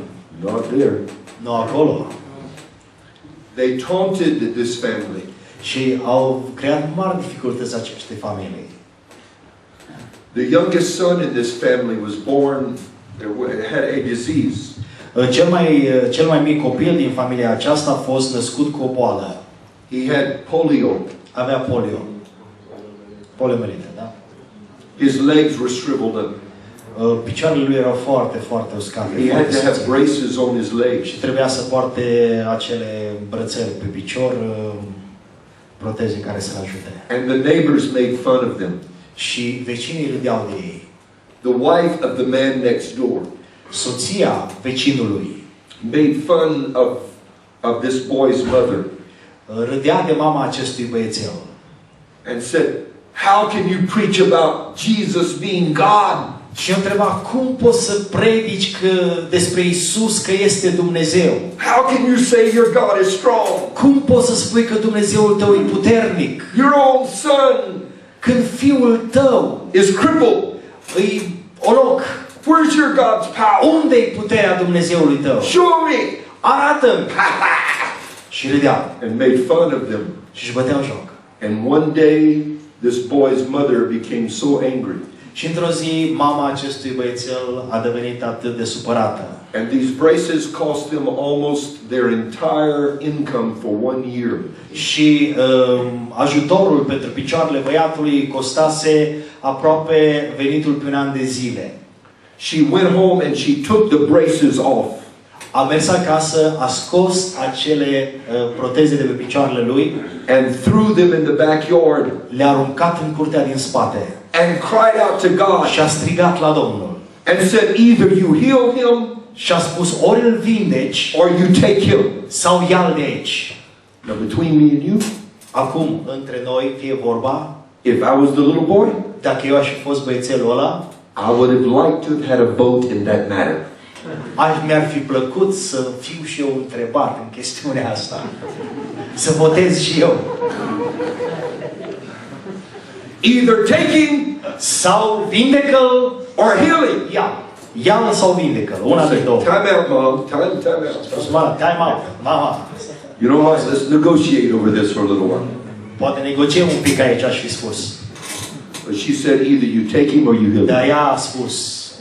Not there. Nu acolo. They taunted this family. Și au creat mari dificultăți aceste familii. The youngest son in this family was born, had a disease. Cel mai mic copil din familia aceasta a fost născut cu o boală. He had polio. Avea polio. Poliomielită, da? His legs were shriveled up. Picioarele lui erau foarte, foarte uscate. He had to have braces on his legs. Și trebuia să poarte acele brățări pe picior, proteze care să-l ajute. And the neighbors made fun of them. Și vecinii râdeau de ei. The wife of the man next door Soția vecinului made fun of this boy's mother râdea de mama acestui băiețel. and said, "How can you preach about Jesus being God?" Și întreba, cum poți să predici despre Isus că este Dumnezeu? How can you say your God is strong? Cum poți să spui că Dumnezeul tău e puternic? Your own son Când fiul tău is crippled. îi oloc, Where's your God's power? unde-i puterea Dumnezeului tău? Show me. Arată-mi! Și râdeau And made fun of them. și își băteau joc. And one day, this boy's mother became so angry. Și într-o zi, mama acestui băiețel a devenit atât de supărată. And these braces cost them almost their entire income for 1 year. Și ajutorul pentru picioarele băiatului costase aproape venitul pe un an de zile. She went home and she took the braces off. A mers acasă, a scos acele proteze de pe picioarele lui, And threw them in the backyard. le-a aruncat în curtea din spate And cried out to God. și a strigat la Domnul. And said, either you heal him Și a spus, ori îl vindeci, or you take him. sau ia-l de aici. Now between me and you, Acum, între noi, fie vorba, if I was the little boy, dacă eu aș fi fost băiețelul ăla, I would have liked to have had a vote in that matter. mi-ar fi plăcut să fiu și eu întrebat în chestiunea asta. Să votez și eu. Either take him Sau vindecă-l, or heal him. ia-l sau vindecă-l. Una din două. Time out, Mom. Time out. Spus, mama, time out. Mama, You know what? Let's negotiate over this for a little while. poate negociem un pic aici, aș fi spus. But she said, either you take him or you heal Dar him. ea a spus,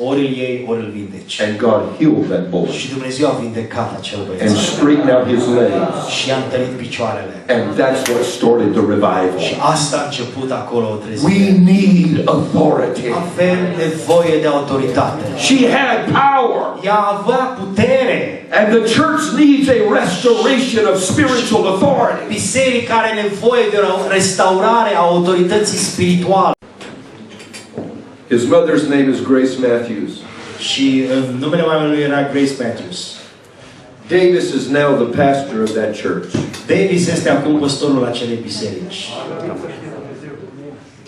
ori îl iei, ori îl vindeci. And God healed that boy. Și Dumnezeu a vindecat acel And băiețel. straightened out his legs. Și i-a întărit picioarele. And that's what started the Și revival. asta a început acolo o We trezire. need authority. Avem nevoie de autoritate. She had power. Ea avea putere. And the church needs a restoration of spiritual authority. Biserica are nevoie de o restaurare a autorității spirituale. His mother's name is Grace Matthews. Și numele mamei lui era Grace Matthews. Davis is now the pastor of that church. Davis este acum păstorul acelei biserici.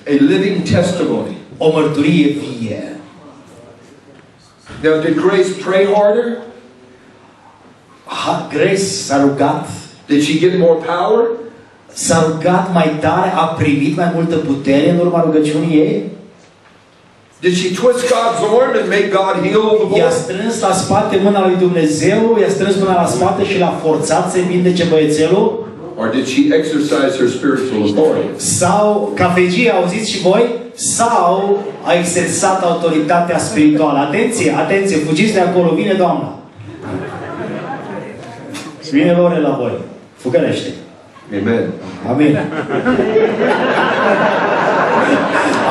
A living testimony. O mărturie vie. Now, did Grace pray harder? Grace s-a rugat. Did she get more power? S-a rugat mai tare, a primit mai multă putere în urma rugăciunii ei. Did she twist God's arm and make God heal the boy? I-a strâns la spate mâna lui Dumnezeu, i-a strâns mâna la spate și l-a forțat să vindece băiețelul? Or did she exercise her spiritual authority? Sau, ca vegii, auziți și voi? Sau a exersat autoritatea spirituală? Atenție, atenție, fugiți de acolo, vine Doamna. Vine Lore la voi. Fugărește. Amen. Amin.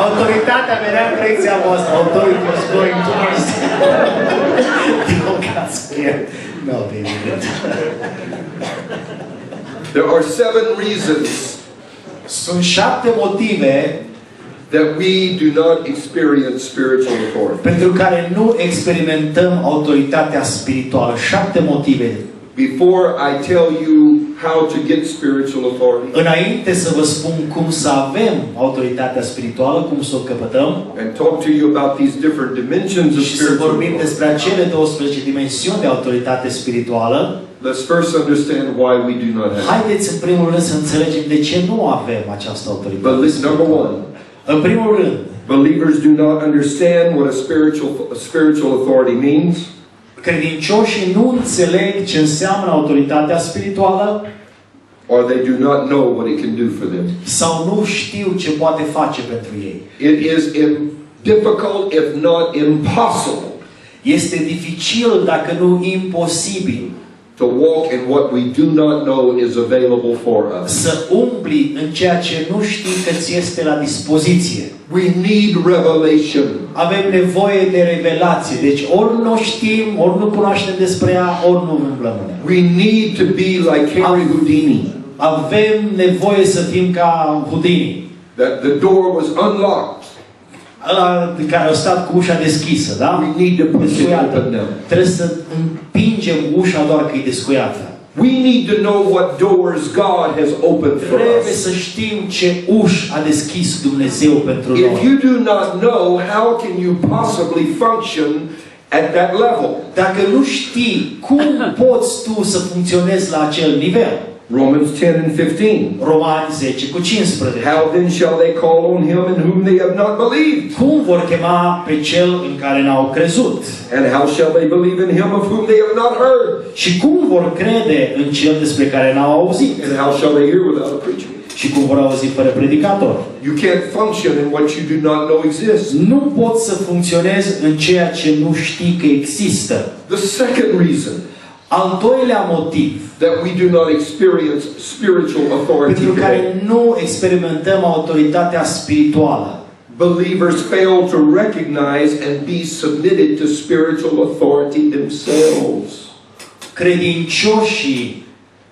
Autoritatea Spontanitatea venea în direcția voastră. Authority was going towards. Don't get scared. No, they didn't. There are 7 reasons Sunt 7 motive that we do not experience spiritual authority. pentru care nu experimentăm autoritatea spirituală. 7 motive. Before I tell you how to get spiritual authority Înainte să vă spun cum să avem autoritatea spirituală, cum să o căpătăm, and talk to you about these different dimensions of și să spiritual vorbim authority, despre acele 12 dimensiuni de autoritate spirituală, let's first understand why we do not have it. haideți în primul rând să înțelegem de ce nu avem această autoritate But number spirituală. 1, În primul rând, believers do not understand what a spiritual authority means. credincioșii nu înțeleg ce înseamnă autoritatea spirituală Or they do not know what it can do for them. sau nu știu ce poate face pentru ei. It is difficult, if not impossible, Este dificil, dacă nu imposibil, to walk in what we do not know is available for us. să umbli în ceea ce nu știi că ți este la dispoziție. We need revelation. Avem nevoie de revelație. Deci ori nu știm, ori nu cunoaștem despre ea, ori nu umblăm în ea. We need to be like Harry Houdini. Avem nevoie să fim ca Houdini, That the door was unlocked. ăla care a stat cu ușa deschisă, da? We need to push it Descuiată. open now. Trebuie să împingem ușa doar că e descuiată. We need to know what doors God has opened for Trebuie us. să știm ce uși a deschis Dumnezeu pentru If noi. you do not know, how can you possibly function at that level? Dacă nu știi, cum poți tu să funcționezi la acel nivel? Romans 10 and 15. Romani 10 cu 15. How then shall they call on him in whom they have not believed? Cum vor chema pe cel în care n-au crezut? And how shall they believe in him of whom they have not heard? Și cum vor crede în cel despre care n-au auzit? And how shall they hear without a preacher? Și cum vor auzi fără predicator? You can't function in what you do not know exists. Nu poți să funcționezi în ceea ce nu știi că există. The second reason Al doilea motiv that we do not experience spiritual authority pentru today. care nu experimentăm autoritatea spirituală. Believers fail to recognize and be submitted to spiritual authority themselves. Credincioșii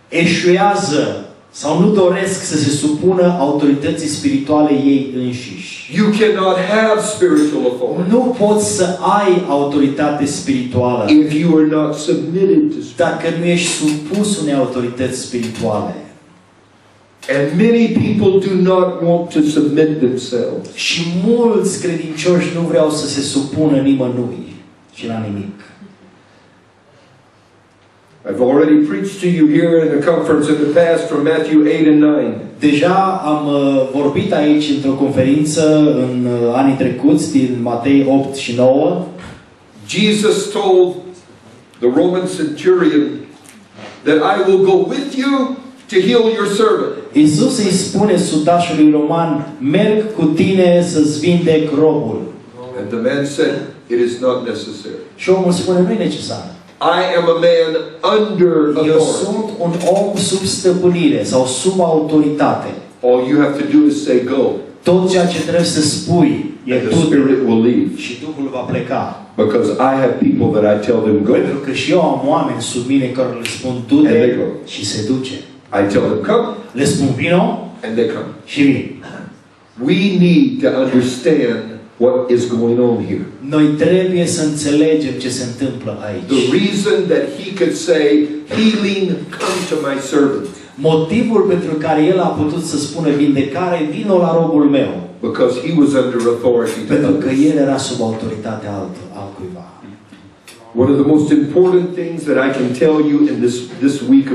eșuează sau nu doresc să se supună autorității spirituale ei înșiși. You cannot have spiritual authority Nu poți să ai autoritate spirituală if you are not submitted to spiritual. dacă nu ești supus unei autorități spirituale. And many people do not want to submit themselves. Și mulți credincioși nu vreau să se supună nimănui și la nimic. I've already preached to you here in a conference in the past from Matthew 8 and 9. Deja am vorbit aici într-o conferință în anii trecuți din Matei 8 și 9. Jesus told the Roman centurion that I will go with you to heal your servant. Iisus îi spune sutașului roman, merg cu tine să-ți vindec robul. And the man said, it is not necessary. Și omul spune, nu e necesar. I am a man under Eu authority. sunt un om sub stăpânire sau sub autoritate. All you have to do is say go. Tot ceea ce trebuie să spui e And the tu Spirit will leave. și Duhul va pleca. Because I have people that I tell them go. Pentru că și eu am oameni sub mine care le spun And du-te they go. și se duce. I tell them come, Le spun vino and they come. și vin. We need to understand what is going on here. Noi trebuie să înțelegem ce se întâmplă The aici. reason that he could say, healing, come to my servant. Motivul pentru care el a putut să spună vindecare, vino la robul meu. Because he was under authority to Pentru că others. el era sub autoritatea altcuiva. One of the most important things that I can tell you in this week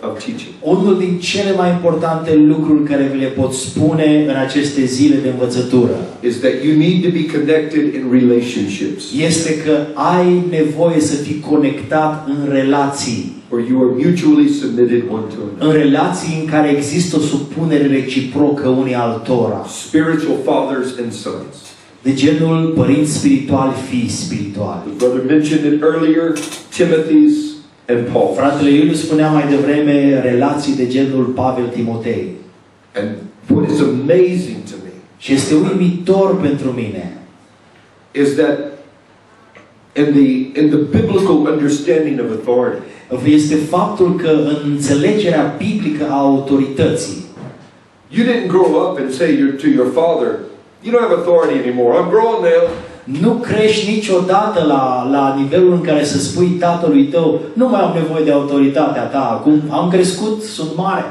of teaching Unul din cele mai importante lucruri care vi le pot spune în aceste zile de învățătură is that you need to be connected in relationships este că ai nevoie să fii conectat în relații. where you are mutually submitted one to another. În relații în care există o supunere reciprocă unii altora. Spiritual fathers and sons. De genul părinți spirituali, fii spirituali. The brother mentioned it earlier, Timothy's and Paul. Fratele Iuliu spunea mai devreme relații de genul Pavel-Timotei. And what is amazing to me Și este uimitor pentru mine. is that in the biblical understanding of authority, Este faptul că în înțelegerea biblică a autorității, you didn't grow up and say to your father, you don't have authority anymore. I'm grown now. nu crești niciodată la nivelul în care să spui tatălui tău, nu mai am nevoie de autoritatea ta, acum am crescut, sunt mare.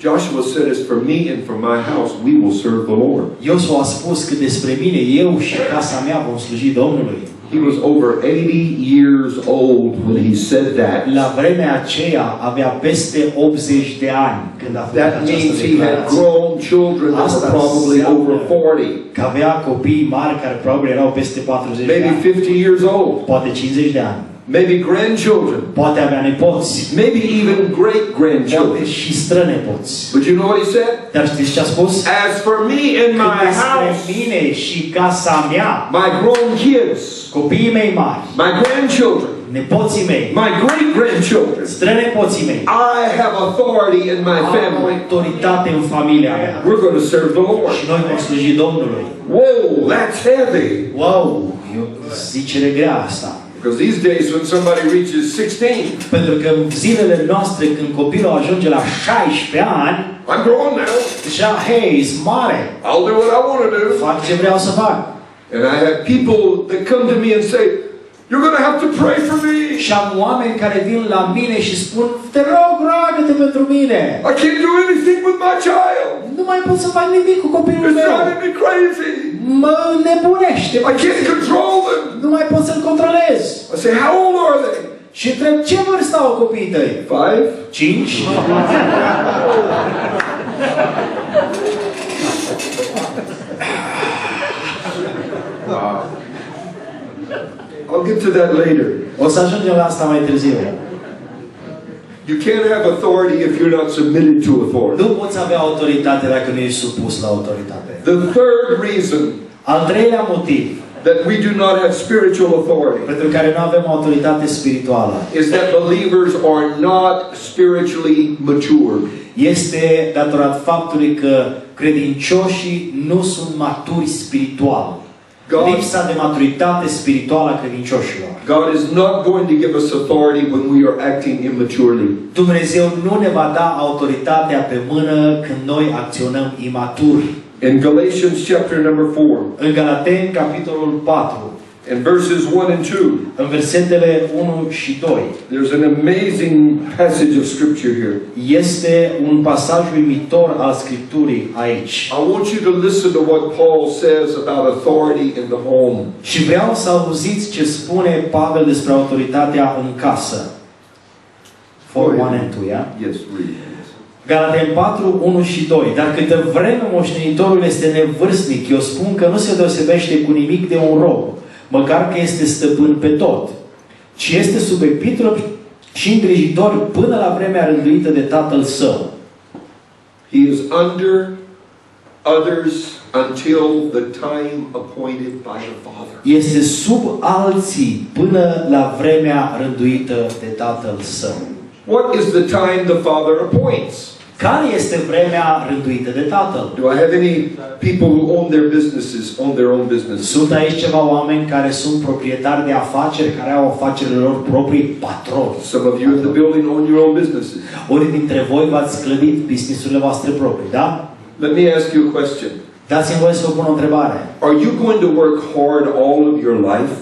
Joshua said, as for me and for my house, we will serve the Lord. Iosua a spus că despre mine, eu și casa mea vom sluji Domnului. He was over 80 years old when he said that. La vremea aceea avea peste 80 de ani când a făcut That această means he had declarație. grown children that were probably over 40, Că avea copii mari care probabil erau peste 40 de maybe ani, 50 years old, poate 50 de ani, maybe grandchildren, poate avea nepoți, maybe even great poate grandchildren. și strănepoți. But you know what he said? Dar știți ce a spus? As for me and Că my despre house, mine și casa mea, my grown kids, copiii mei mari, my grandchildren, nepoții mei, my great grandchildren, strănepoții mei, I have authority in my am family. autoritate în familia mea. We're going to serve the Lord. Și noi vom sluji Domnului. Whoa, that's heavy. Wow, e o zicere grea asta. Because these days when somebody reaches 16, Pentru că în zilele noastre, când copilul ajunge la 16 ani, I'm grown now. deja, hei, ești mare, I'll do what I want to do. fac ce vreau să fac. And I have people that come to me and say, you're going to have to pray for me. Și am oameni care vin la mine și spun, te rog, roagă-te pentru mine. I can't do anything with my child. Nu mai pot să fac nimic cu copilul It's meu. driving me crazy. Mă nebunește. I can't control them. Nu mai pot să-l controlez. I say, how old are they? Și întreb, ce vârstă au copiii tăi? 5. 5? I'll get to that later. O să ajungem la asta mai târziu. You can't have authority if you're not submitted to authority. Nu poți avea autoritate dacă nu ești supus la autoritate. The third reason Al treilea motiv that we do not have spiritual authority pentru care nu avem autoritate spirituală is that believers are not spiritually mature. este datorat faptului că credincioșii nu sunt maturi spiritual. God- Lipsa de maturitate spirituală a credincioșilor. God is not going to give us authority when we are acting immaturely. Dumnezeu nu ne va da autoritatea pe mână când noi acționăm imaturi. In Galatians chapter number 4, În Galateni, capitolul 4, in verses 1 and 2, în versetele 1 și 2, there's an amazing passage of scripture here. este un pasaj uimitor al Scripturii aici. I want you to listen to what Paul says about authority in the home. Și vreau să auziți ce spune Pavel despre autoritatea în casă. 4, 1 and 2, yeah? Yes, read. Yes. Galateni 4, 1 și 2. Dar câtă vreme moștenitorul este nevârstnic, eu spun că nu se deosebește cu nimic de un rob, măcar că este stăpân pe tot, ci este sub epitrop și îngrijitor până la vremea rânduită de tatăl său. He is under others until the time appointed by the Father. Este sub alții până la vremea rânduită de tatăl său. What is the time the Father appoints? Care este vremea rânduită de tatăl? Do I have any people who own their businesses, own their own business? Sunt aici ceva oameni care sunt proprietari de afaceri, care au afacerile lor proprii, patroni. Some of you in the building own your own businesses. Unii dintre voi v-ați clădit business-urile voastre proprii, da? Let me ask you a question. Dați-mi voie să vă pun o întrebare. Are you going to work hard all of your life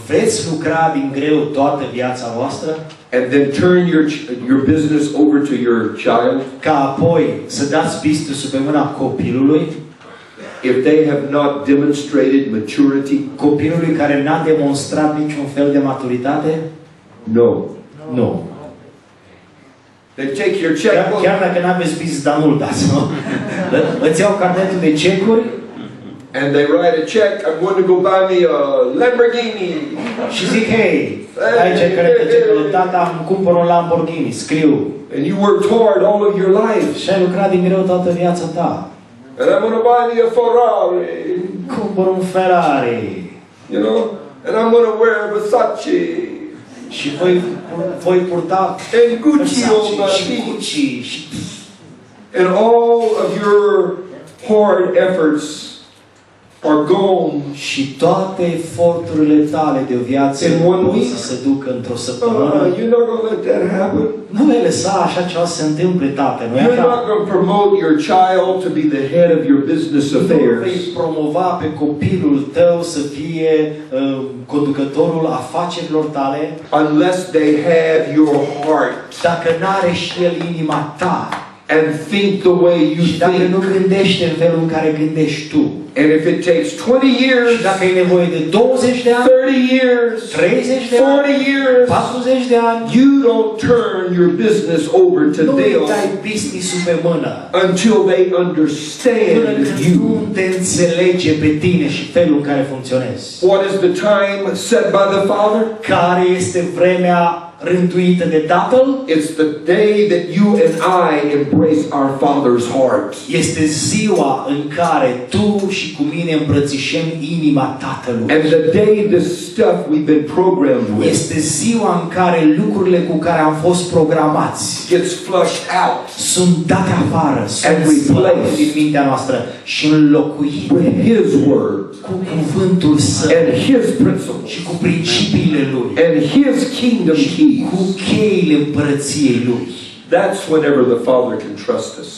Veți lucra din greu toată viața voastră? and then turn your business over to your child Ca apoi să dați business-ul pe mâna copilului? if they have not demonstrated maturity? Copilului care n-a demonstrat niciun fel de maturitate? No. Nu. They take your Chiar checkbook dacă n-aveți business, dar nu-l dați, nu? Îți iau carnetul de cecuri and they write a check. I'm going to go buy me a Lamborghini. și zic, hei, aici e carnetul de cecuri, tata, îmi cumpăr un Lamborghini, scriu. And you worked hard all of your life. Și ai lucrat din greu toată viața ta. And I'm going to buy me a Ferrari. Cumpăr un Ferrari. You know? And I'm going to wear Versace. Și voi purta And Gucci on my Versace și feet. Gucci și And all of your hard efforts are gone și toate eforturile tale de viață in one pot week. să se ducă într-o săptămână. You're not going to let that happen. Nu vei lăsa așa ceva să se întâmple, tată, nu e You're așa? not going to promote your child to be the head of your business Nu vei affairs promova pe copilul tău să fie conducătorul afacerilor tale unless they have your heart dacă n-are și el inima ta and think the way you și dacă nu think. gândește în felul în care gândești tu. And if it takes 20 years, Și dacă e nevoie de 20 de ani, 30 years, 30 de ani, 40 years, 40 de ani, you don't turn your business over to nu îi them dai business-ul pe mână until they până understand când you. nu te înțelege pe tine și felul în care funcționezi. What is the time set by the Father? Care este vremea rânduită de Tatăl? It's the day that you and I embrace our Father's heart. Este ziua în care tu și cu mine îmbrățișem inima Tatălui. And the day this stuff we've been programmed with Este ziua în care lucrurile cu care am fost programați gets flushed out sunt date afară, sunt And spălate replaced din mintea noastră și înlocuite with His Word cu cuvântul Său and His principles și cu principiile Lui and His kingdom și cu keys. cheile împărăției Lui. That's whenever the Father can trust us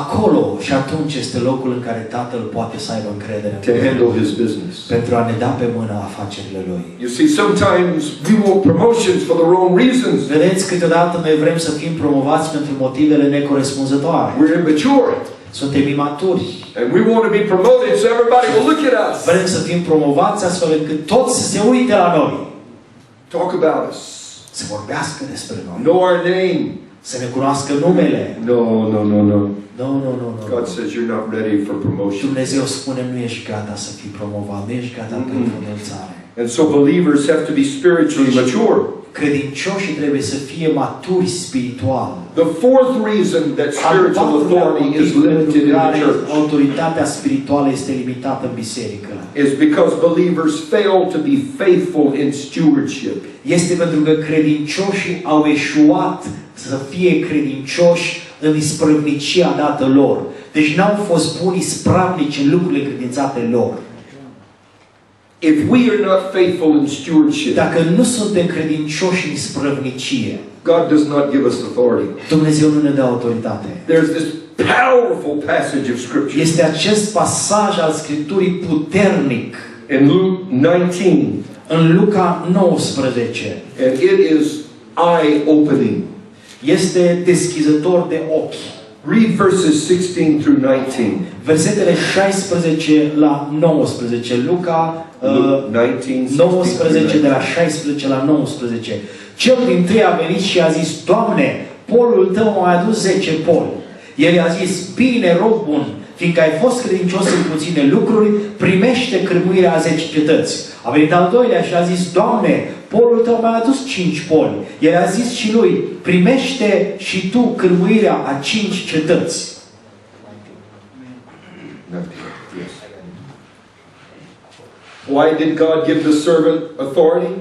Acolo și atunci este locul în care Tatăl poate să aibă încredere to în noi handle His business. pentru a ne da pe mână afacerile Lui. You see, sometimes we want promotions for the wrong reasons. Vedeți, câteodată noi vrem să fim promovați pentru motivele necorespunzătoare. We're immature. Suntem imaturi. And we want to be promoted so everybody will look at us. Vrem să fim promovați astfel încât toți să se uite la noi. Talk about us. Să vorbească despre noi. Know our name. Să ne cunoască numele. No, no, no, no. Nu. God says you're not ready for promotion. Dumnezeu spune, nu ești gata să fii promovat, nu ești gata pentru înălțare. And so believers have to be spiritually mature. Credincioșii trebuie să fie maturi spiritual. The fourth reason that spiritual authority is limited in the church autoritatea spirituală este limitată în biserică. is because believers fail to be faithful in stewardship. Este pentru că credincioșii au eșuat să fie credincioși în isprăvnicia dată lor. Deci n-au fost buni ispravnici în lucrurile credințate lor. If we are not faithful in stewardship, Dacă nu suntem credincioși în isprăvnicie, God does not give us authority. Dumnezeu nu ne dă autoritate. There's this powerful passage of Scripture Este acest pasaj al Scripturii puternic in Luke 19, în Luca 19. and it is eye-opening. Este deschizător de ochi. Read verses 16 through 19. Versetele 16 la 19. Luca Luke 19 de la 16 la 19. Cel din tâi a venit și a zis: Doamne, polul tău m-a adus 10 poli. El i-a zis: Bine, rob bun, fiindcă ai fost credincios în puține lucruri, primește cârmuirea a 10 cetăți. A venit al doilea și a zis: Doamne, polul tău mi-a adus 5 poli. El a zis și lui: Primește și tu cârmuirea a 5 cetăți. Why did God give the servant authority?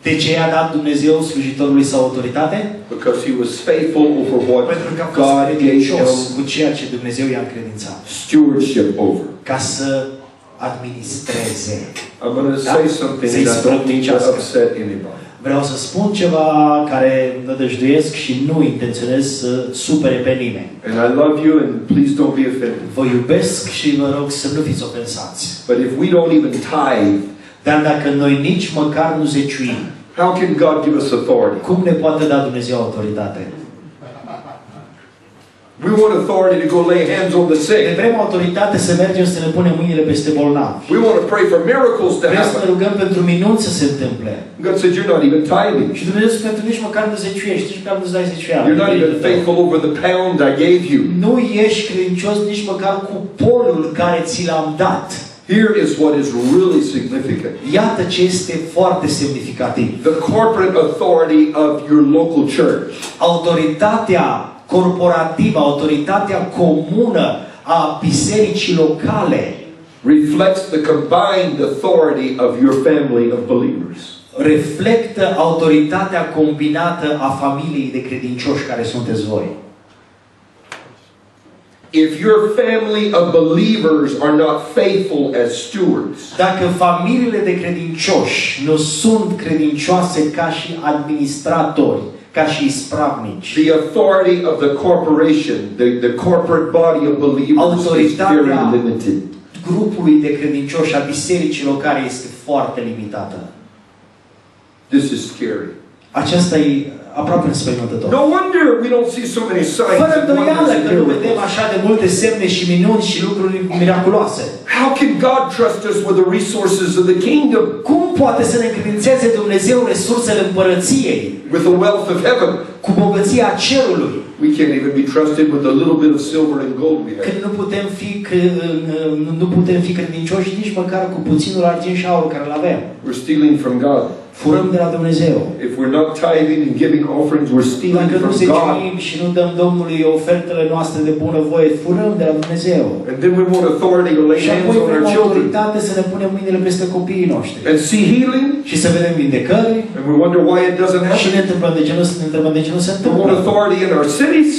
De ce i-a dat Dumnezeu slujitorului său autoritate? Because he was faithful over what Pentru că a fost God gave credincios him cu ceea ce Dumnezeu i-a încredințat. stewardship over. Ca să administreze. I'm going to say something Să-i that I don't mean to sprăvnicească. upset anybody. Vreau să spun ceva care nădăjduiesc și nu intenționez să supere pe nimeni. And I love you, and please don't be offended. Vă iubesc și vă rog să nu fiți ofensați. But if we don't even tithe, Dar dacă noi nici măcar nu zeciuim, how can God give us authority? cum ne poate da Dumnezeu autoritate? We want authority to go lay hands on the Ne sick. vrem autoritate să mergem să ne punem mâinile peste bolnavi. We want to pray for miracles to Vrem să ne happen. rugăm pentru minuni să se întâmple. God said, you're not even tithing. Și Dumnezeu spune, tu nici măcar nu zeciuiești, nici măcar nu-ți dai zeciuială. You're not even faithful over the pound I gave you. Nu ești credincios nici măcar cu polul care ți l-am dat. Here is what is really significant. Iată ce este foarte semnificativ. The corporate authority of your local church Autoritatea corporativă, autoritatea comună a bisericii locale reflects the combined authority of your family of believers. reflectă autoritatea combinată a familiei de credincioși care sunteți voi. If your family of believers are not faithful as stewards, Dacă familiile de credincioși nu sunt credincioase ca și administratori, ca și ispravnici, the authority of the corporation, the corporate body of believers is very limited. grupului de credincioși a bisericii locale este foarte limitată. This is scary. Aceasta e aproape înspăimântător. No wonder we don't see so many signs Fără and îndoială wonders and că nu vedem miracles. așa de multe semne și minuni și lucruri miraculoase. How can God trust us with the resources of the kingdom, Cum poate să ne încredințeze Dumnezeu resursele împărăției, with the wealth of heaven? cu bogăția cerului, We can't even be trusted with the little bit of silver and gold we când have. nu putem fi credincioși nici măcar cu puținul argint și aur care îl avem. We're stealing from God. Furăm de la Dumnezeu. If we're not tithing and giving offerings, we're stealing Dacă nu from God. zeciuim și nu dăm Domnului ofertele noastre de bunăvoie, furăm de la Dumnezeu. And then we want authority to lay Și hands apoi on our vrem children autoritate să ne punem mâinile peste copiii noștri. and see healing, Și să vedem vindecări. and we wonder why it doesn't Și happen. ne întâmplă ne întrebăm de ce nu se We want întâmplă. authority in our cities,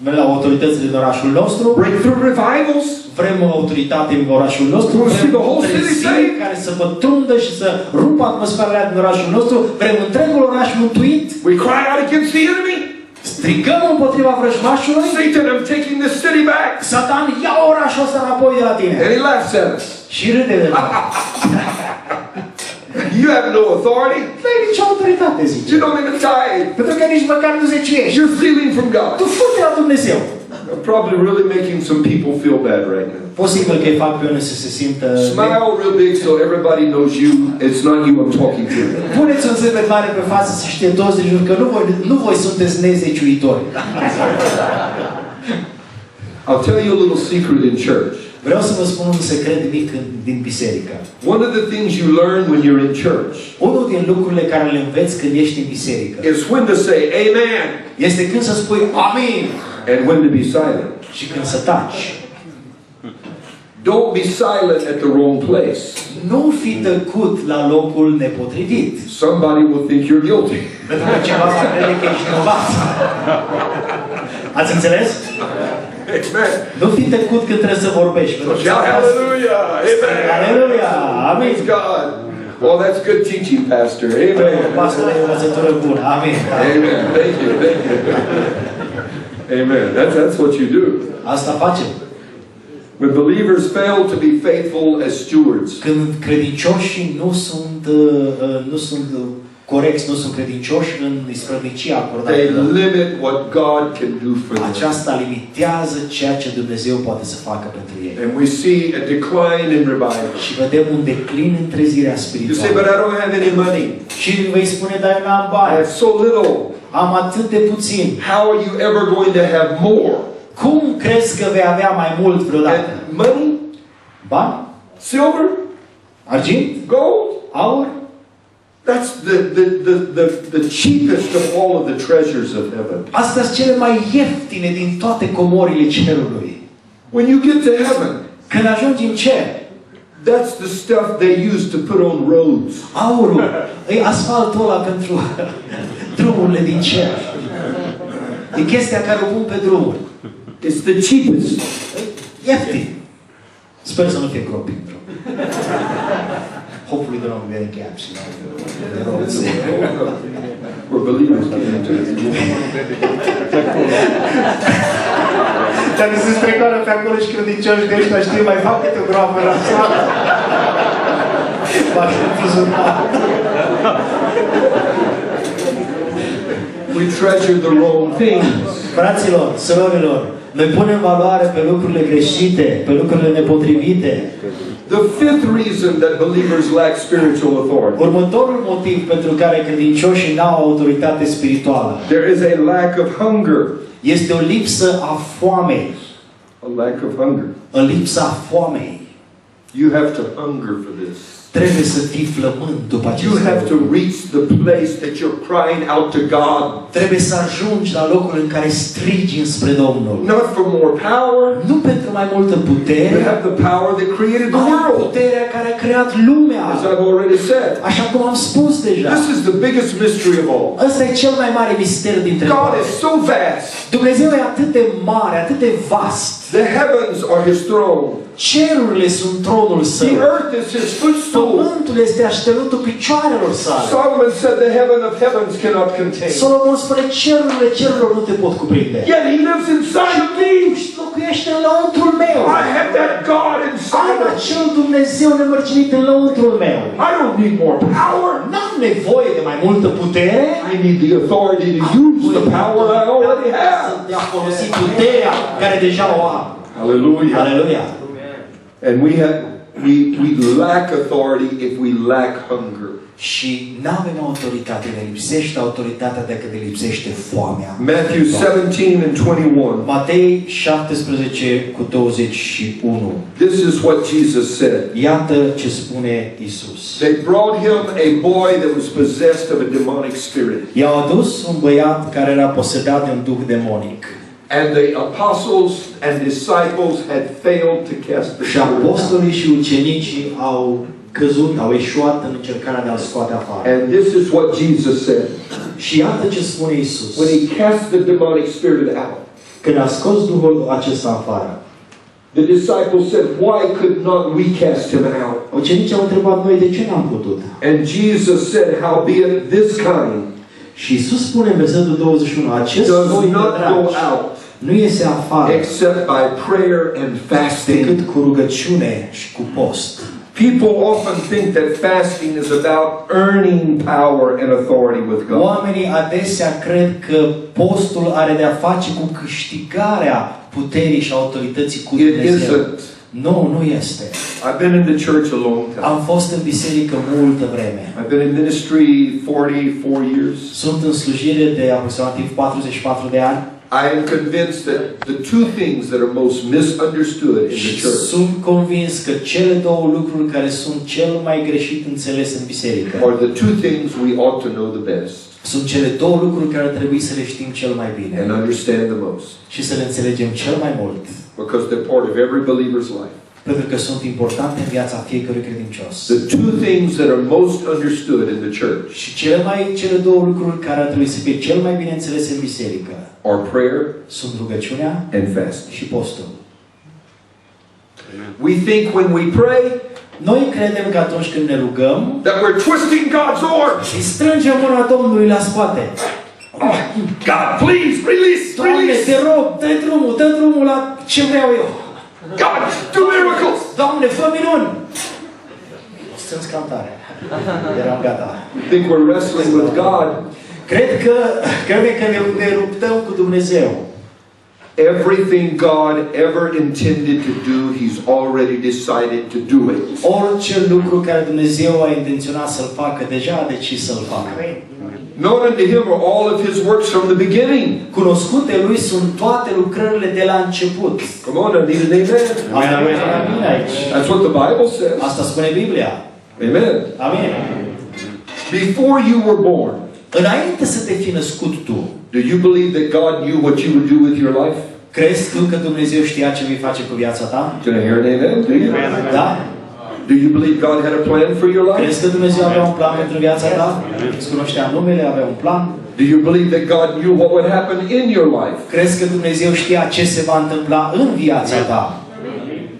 Vrem la autoritățile din orașul nostru. breakthrough revivals. Vrem o autoritate în orașul nostru. We want to see Vrem the whole city treziri saved. care să pătrundă și să rupă atmosfera din orașul nostru. Vrem întregul oraș mântuit. We cry out against the enemy. Strigăm împotriva vrăjmașului. Satan, I'm taking this city back. Satan, ia orașul ăsta înapoi de la tine. And he laughs at us. Și râde de noi. You have no authority. Nu ai nicio autoritate, zice. You don't even tithe. Pentru că nici măcar nu zeciuiești. You're stealing from God. Tu furi de la Dumnezeu. I'm probably really making some people feel bad right now. Posibil că îi fac pe unii să se simtă... Smile real big so everybody knows you. It's not you I'm talking to. Puneți un zâmbet mare pe față să știe toți de jur că nu voi sunteți nezeciuitori. I'll tell you a little secret in church. Vreau să vă spun un secret mic din biserică. One of the things you learn when you're in church Unul din lucrurile care le înveți când ești în biserică is when to say amen este când să spui amin and when to be silent. și când să taci. Don't be silent at the wrong place. Nu fi tăcut la locul nepotrivit. Somebody will think you're guilty. Pentru că cineva va crede că ești vinovat. Ați înțeles? Amen. Nu fi tăcut când trebuie să vorbești. Pentru că Shout hallelujah. Amen. Aleluia! Amin! Praise God. Oh, that's good teaching, Pastor. Amen. Pastor, e o învățătură bună. Amin. Amen. Thank you. Thank you. Amen. That's what you do. Asta facem. When believers fail to be faithful as stewards, Când credincioșii nu sunt corecți, nu sunt credincioși în isprăvnicia acordată, they limit what God can do for them. aceasta limitează ceea ce Dumnezeu poate să facă pentru ei. And we see a decline in revival. Și vedem un declin în trezirea You say, but spirituală. I don't have any money. Și vei spune, dar eu n-am I bani, have so little. am atât de puțin. How are you ever going to have more? Cum crezi că vei avea mai mult vreodată? And money, Bani? silver, Argint? gold. Aur? That's the cheapest of all of the treasures of heaven. Astea sunt cele mai ieftine din toate comorile cerului. When you get to heaven, Când ajungi în cer, that's the stuff they use to put on roads. aurul e asfaltul ăla pentru drumurile din cer. E chestia care o pun pe drumuri. It's the cheapest. Ieftin. Sper să nu fie cropping. Hopefully they don't wear caps. We're believers get into it. Dacă se strecoară pe acolo și credincioși de ăștia, știi, mai fac câte o groapă la sală. V-aș înfuzuna. We treasure the wrong things. Fraților, surorilor, noi punem valoare pe lucrurile greșite, pe lucrurile nepotrivite. The fifth reason that believers lack spiritual authority. Următorul motiv pentru care credincioșii n-au autoritate spirituală There is a lack of hunger. este o lipsă a foamei. A lack of hunger. O lipsă a foamei. You have to hunger for this. Trebuie să fii flămând după acest You have to lucru. reach the place that you're crying out to God. Trebuie să ajungi la locul în care strigi înspre Domnul. Not for more power. Nu pentru mai multă You putere, have the power that created the ai world. puterea care a creat lumea. As I've already said. Așa cum am spus deja. This is the biggest mystery of all. Ăsta e cel mai mare mister dintre God toate. is so vast. Dumnezeu e atât de mare, atât de vast. The heavens are His throne. Cerurile sunt tronul său. The earth is His footstool. Pământul este așternutul picioarelor sale. Solomon said the heaven of heavens cannot contain. Solomon spune cerurile cerurilor nu te pot cuprinde. Yet He lives inside of me. Și locuiește în lăuntrul meu. I have that God Am inside of me. acel Dumnezeu nemărginit în lăuntrul meu. I don't need more power. N-am nevoie de mai multă putere. I need the authority to use the power I already have. De a folosi puterea care deja o am. Hallelujah. Aleluia. And we lack authority if we lack hunger. Și nu avem autoritate, ne lipsește autoritatea dacă ne lipsește foamea. Matthew 17 and 21. Matei 17 cu 21. This is what Jesus said. Iată ce spune Isus. They brought him a boy that was possessed of a demonic spirit. I-au adus un băiat care era posedat de un duh demonic. And the apostles and disciples had failed to cast the Și spirit out. apostolii și ucenicii au căzut, au eșuat în încercarea de a-l scoate afară. And this is what Jesus said. Și iată ce spune Isus. When he cast the demonic spirit out, Când a scos duhul acesta afară, the disciples said, "Why could not we cast him out?" ucenicii au întrebat noi de ce n-am putut. And Jesus said, "Howbeit this kind Și Isus spune în versetul 21, acest does soi de not go dragi out nu iese afară except by prayer and fasting." decât cu rugăciune și cu post. People often think that fasting is about earning power and authority with God. Oamenii adesea cred că postul are de a face cu câștigarea puterii și autorității cu It Dumnezeu. isn't. Nu, nu este. I've been in the church a long time. Am fost în biserică multă vreme. I've been in ministry 44 years. Sunt în slujire de aproximativ 44 de ani. I am convinced that the two things that are most misunderstood in the Și church sunt convins că cele două lucruri care sunt cel mai greșit înțeles în biserică are the two things we ought to know the best sunt cele două lucruri care ar trebui să le știm cel mai bine and understand the most, și să le înțelegem cel mai mult, because they're part of every believer's life. pentru că sunt importante în viața fiecărui credincios. The two things that are most understood in the church Și cele două lucruri care ar trebui să fie cel mai bine înțelese în biserică are prayer sunt rugăciunea and fasting. și postul. We think when we pray Noi credem că atunci când ne rugăm, that we're twisting God's arm. îi strângem mâna Domnului la spate. Oh, God, please, release, Doamne, release. te rog, dă drumul la ce vreau eu. God, do miracles. Doamne, fă minuni! O strâns cam tare. Eram gata. I think we're wrestling with God. Crede că ne luptăm cu Dumnezeu. Everything God ever intended to do, He's already decided to do it. Orice lucru care Dumnezeu a intenționat să-l facă, deja a decis să-l facă. Known unto Him are all of His works from the beginning. Cunoscute Lui sunt toate lucrările de la început. Come on, I need an amen. Amin aici. That's what the Bible says. Asta spune Biblia. Amen. Amin. Before you were born, Înainte să te fi născut tu, do you believe that God knew what you would do with your life? crezi tu că Dumnezeu știa ce vei face cu viața ta? Can I hear an amen? Do you? Da? Do you believe God had a plan for your life? Crezi că Dumnezeu avea un plan pentru viața ta? Îți cunoștea numele, avea un plan? Do you believe that God knew what would happen in your life? Crezi că Dumnezeu știa ce se va întâmpla în viața ta?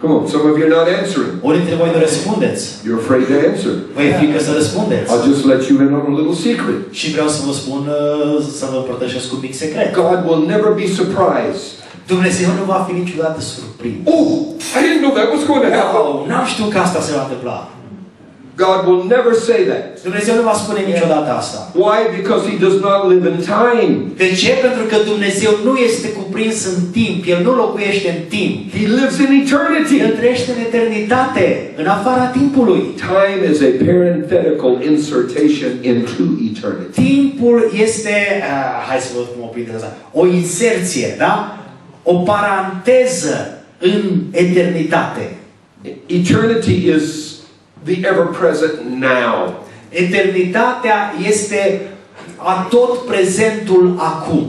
Come on, some of you are not answering. Ori dintre voi nu răspundeți. You're afraid to answer. Vă e frică să răspundeți. I'll just let you in on a little secret. Și vreau să vă spun, să vă împărtășesc un mic secret. God will never be surprised. Dumnezeu nu va fi niciodată surprins. Oh, I didn't know that was going to happen. Wow, n-am știut că asta se va întâmpla. God will never say that. Dumnezeu nu va spune niciodată asta. Why? Because He does not live in time. De ce? Pentru că Dumnezeu nu este cuprins în timp. El nu locuiește în timp. He lives in eternity. El trăiește în eternitate, în afara timpului. Time is a parenthetical insertion into eternity. Timpul este, hai să vă cum o prindem asta, o inserție, da? O paranteză în eternitate. Eternity is the ever-present now. Eternitatea este atot prezentul acum.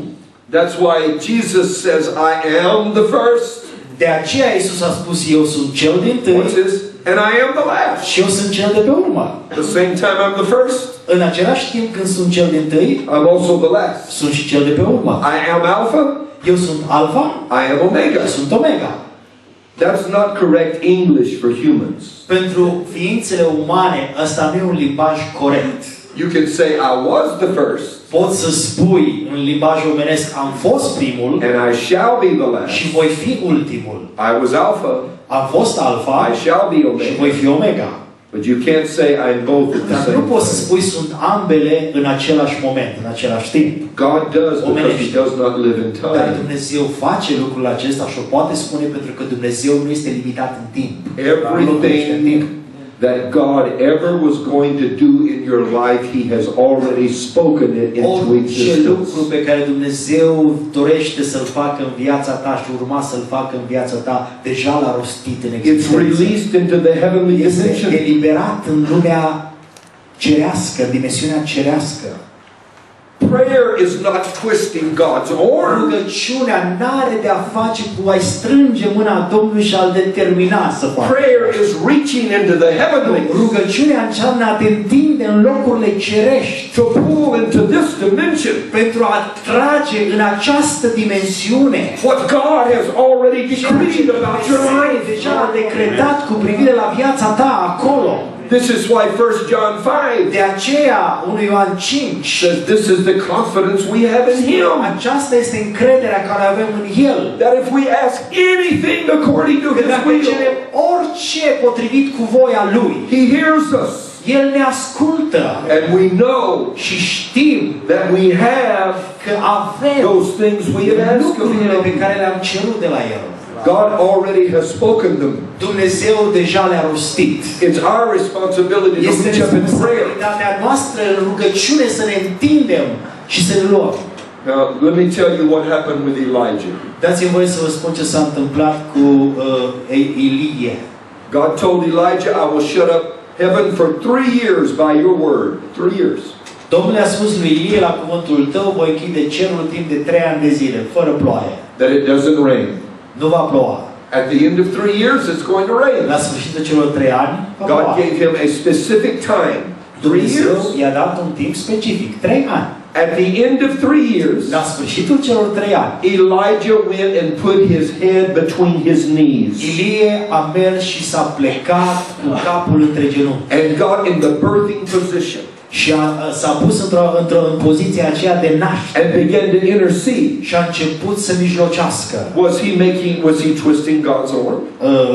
That's why Jesus says, I am the first. De aceea Iisus a spus, eu sunt cel din What's tâi this? And I am the last. și eu sunt cel de pe urmă. At the same time, I'm the first. În același timp când sunt cel din tâi, I'm also the last. sunt și cel de pe urmă. I am Alpha. Eu sunt Alfa I am Omega. și sunt Omega. That's not correct English for humans. Pentru ființele umane, ăsta nu e un limbaj corect. You can say, I was the first. Poți să spui în limbajul omenesc, am fost primul And I shall be the last. și voi fi ultimul. I was Alpha. Am fost Alfa I shall be și voi Omega. fi Omega. But you can't say I'm both at the Dar same nu poți să time. spui sunt ambele în același moment, în același timp. God does because He does not live in Dar time. Dumnezeu face lucrul acesta și o poate spune pentru că Dumnezeu nu este limitat în timp. Nu locuiește în timp. Everything that God ever was going to do in your life, He has already spoken it into Orice lucru existence. pe care Dumnezeu dorește să-l facă în viața ta și urma să-l facă în viața ta, deja l-a rostit în It's existență. released into the heavenly Este dimension. eliberat în lumea cerească, în dimensiunea cerească. Prayer is not twisting God's arm. Rugăciunea n-are de a face cu a-i strânge mâna Domnului și a-l determina să facă. Prayer is reaching into the heavenlies Rugăciunea înseamnă a te întinde în locurile cerești to pull into this dimension pentru a trage în această dimensiune what God has already decreed about your life. deja a decretat cu privire la viața ta acolo. This is why 1 John 5 De aceea 1 Ioan 5 says this is the confidence we have in Him. aceasta este încrederea care avem în El. That if we ask anything according to Că His dacă cerem will, orice potrivit cu voia Lui, He hears us. El ne ascultă And we know și știm that we have că avem those things we have asked of lucrurile pe Him. care le-am cerut de la El. God already has spoken them. Dumnezeu deja le-a rostit. It's our responsibility to Este reach up in prayer. responsabilitatea noastră în rugăciune să ne întindem și să ne luăm. Now, let me tell you what happened with Elijah. Dați-mi voie să vă spun ce s-a întâmplat cu Ilie. God told Elijah, I will shut up heaven for 3 years by your word. 3 years. Domnul a spus lui Ilie, la cuvântul tău voi închide cerul timp de 3 ani de zile, fără ploaie. That it doesn't rain. Nu va ploua. At the end of 3 years, it's going to rain. La sfârșitul celor 3 ani, va God ploua. gave him a specific time. 3 Dumnezeu years. i-a dat un timp specific, 3 ani. At the end of 3 years, La sfârșitul celor 3 ani, Elijah went and put his head between his knees Ilie a mers și s-a plecat cu capul între genunchi. and got in the birthing position Și s-a pus în poziția aceea de naștere and began to intercede. și a început să mijlocească. Was he twisting God's arm?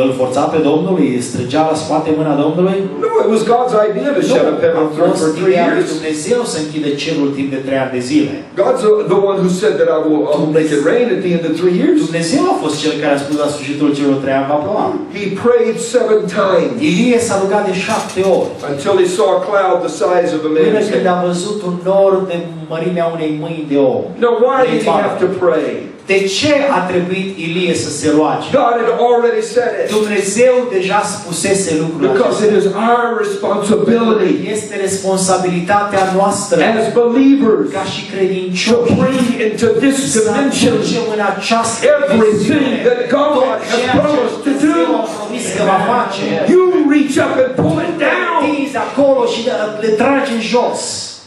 Îl forța pe Domnul, îi strângea la spate mâna Domnului? No, it was God's idea to shut up heaven A for fost 3 ideea lui years. Dumnezeu să închide cerul timp de 3 ani de zile. God's the one who said that I'll make it rain at the end of 3 years. Dumnezeu a fost cel care a spus la sfârșitul celor 3 ani va ploua. He prayed 7 times Ilie s-a rugat de 7 ori. until he saw a cloud the size of a Până man's când hand. a văzut un nor de mărimea unei mâini de om. Now, why did he have to pray? De ce a trebuit Ilie să se roage? God had already said it. Dumnezeu deja spusese lucrul Because acesta. it is our responsibility Este responsabilitatea noastră as believers ca și to credincioși bring into this să dimension aducem în această everything dimensiune that God tot has ceea ce promised to Dumnezeu a do. promis că va face. You reach up and pull it down. Tinzi acolo și le tragi în jos.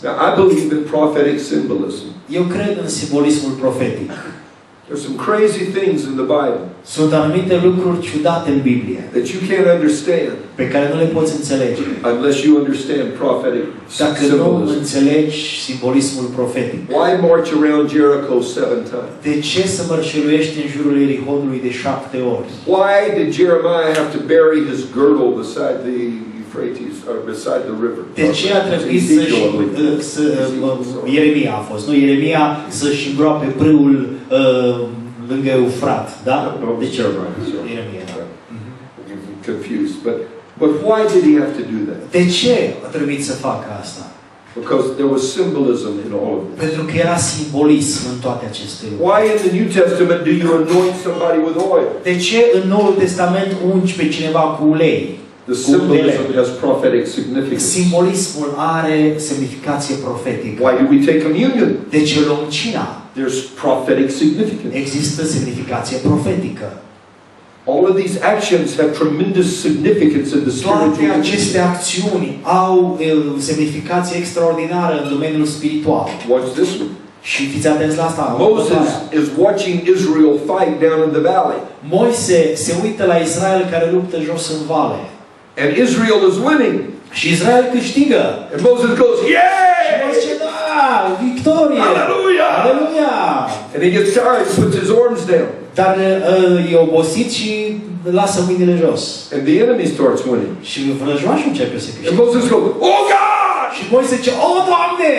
Now, I believe in prophetic symbolism. Eu cred în simbolismul profetic. There's some crazy things in the Bible Sunt anumite lucruri ciudate în Biblie that you can't understand pe care nu le poți înțelege unless you understand prophetic dacă nu symbolism. înțelegi simbolismul profetic. Why march around Jericho 7 times? De ce să mărșăluiești în jurul Ierihonului de 7 ori? Why did Jeremiah have to bury his girdle beside the Euphrates or beside the river? De ce a trebuit Ieremia a fost, nu? Ieremia să-și îngroape brâul lângă Eufrat, da? De ce? Ieremia, da. Confused, but why did he have to do that? De ce a trebuit să facă asta? Because there was symbolism in all of it. Pentru că era simbolism în toate aceste lucruri. Why in the New Testament do you anoint somebody with oil? De ce în Noul Testament ungi pe cineva cu ulei? The symbolism has prophetic significance. Simbolismul are semnificație profetică. Why do we take communion? De ce luăm cina? There's prophetic significance. Există semnificație profetică. All of these actions have tremendous significance in the Toate spiritual aceste dimension. acțiuni au semnificație extraordinară în domeniul spiritual. Watch this one. Și fiți atenți la asta. Moses is watching Israel fight down in the valley. Moise se uită la Israel care luptă jos în vale. And Israel is winning. Și Israel câștigă. And Moses goes, Și Moise zice, yay! da, victorie! Hallelujah! Aleluia! And he gets tired, puts his arms down. Dar e obosit și lasă mâinile jos. And the enemy starts winning. Și vrăjmașul începe să And câștige. Moses goes, oh God! Și Moise zice, o, Doamne!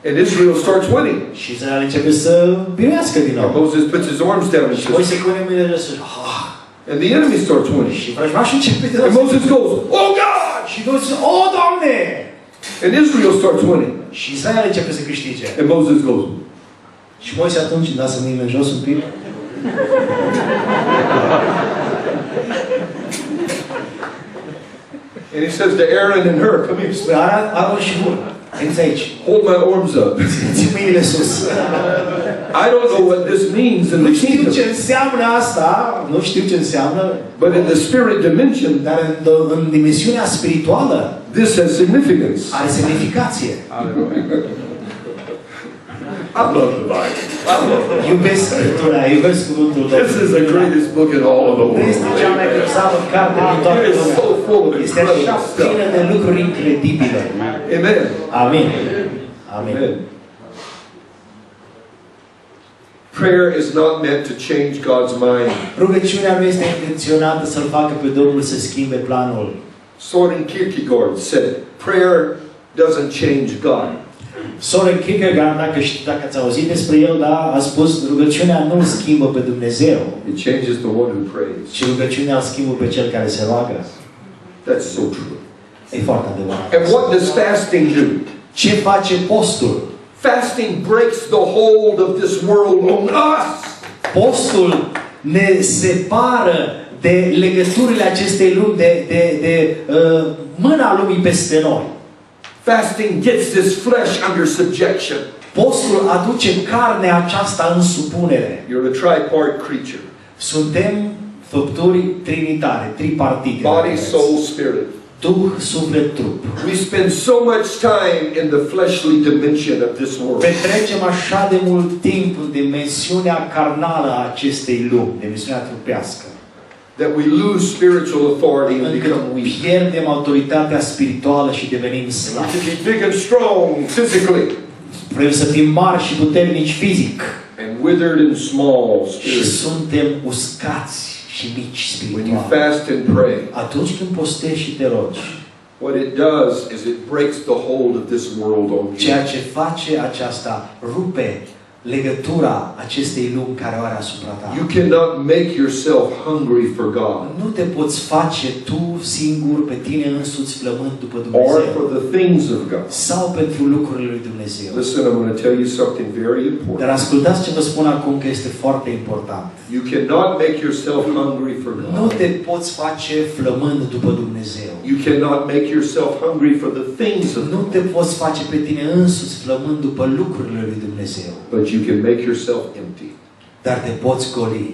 And Israel starts winning. Și Israel începe să biruiască din And nou. Moses puts his arms down and Și says, Moise pune mâinile jos și and the enemy starts winning. și vrăjmașul începe din And nou. Moses goes, oh God! Și Moise zice, o, Doamne! And Israel starts winning. Și Israel începe să câștige. And Moses goes, Și Moise atunci lasă mâinile jos un pic. and he says to Aaron and Hur, come here, Spre Aron și Hur. Veniți aici. hold my arms up. Ți mâinile sus. I don't know what this means in Nu the știu kingdom, ce înseamnă asta. Nu știu ce înseamnă. but in the spirit dimension, Dar în dimensiunea spirituală this has significance. are semnificație. I love the Bible. I love it. Iubesc Scriptura, iubesc cuvântul This is the greatest book in all of the Este world. cea mai exaltă carte din toată It is so lumea. full of Este așa incredible plină stuff. de lucruri incredibile. Amen. Amin. Amin. Amen. Prayer is not meant to change God's mind. Rugăciunea nu este intenționată să-L facă pe Domnul să schimbe planul. Soren Kierkegaard said, prayer doesn't change God. Soren Kierkegaard, dacă ați auzit despre el, da, a spus, rugăciunea nu îl schimbă pe Dumnezeu, It changes the one who prays. ci rugăciunea îl schimbă pe cel care se roagă. That's so true. E foarte adevărat. And what does fasting do? Ce face postul? Fasting breaks the hold of this world on us. Postul ne separă de legăturile acestei lumi, de mâna lumii peste noi. Fasting gets this flesh under subjection. Postul aduce carnea aceasta în supunere. You're a tripart creature. Suntem făpturi trinitare, tripartite. Body, soul, spirit. Duh, suflet, trup. We spend so much time in the fleshly dimension of this world. Petrecem așa de mult timp în dimensiunea carnală a acestei lumi, dimensiunea trupească, That we lose spiritual authority and încât become weak. pierdem autoritatea spirituală și devenim We slabi. can be big and strong physically Vrem să fim mari și puternici fizic and withered and small și spiritually. suntem uscați și mici When you spiritual. fast and pray, Atunci când postești și te rogi, what it does is it breaks the hold of this world on you. ceea ce face aceasta rupe legătura acestei lumi care o are asupra ta. You cannot make yourself hungry for God Nu te poți face tu singur pe tine însuți flămând după or Dumnezeu for the things of God. sau pentru lucrurile lui Dumnezeu. Listen, I'm going to tell you something very Dar important. ascultați ce vă spun acum că este foarte important. You cannot make yourself hungry for Nu God. te poți face flămând după Dumnezeu. You cannot make yourself hungry for the things of Nu God. te poți face pe tine însuți flămând după lucrurile lui Dumnezeu. But you can make yourself empty. Dar te poți goli.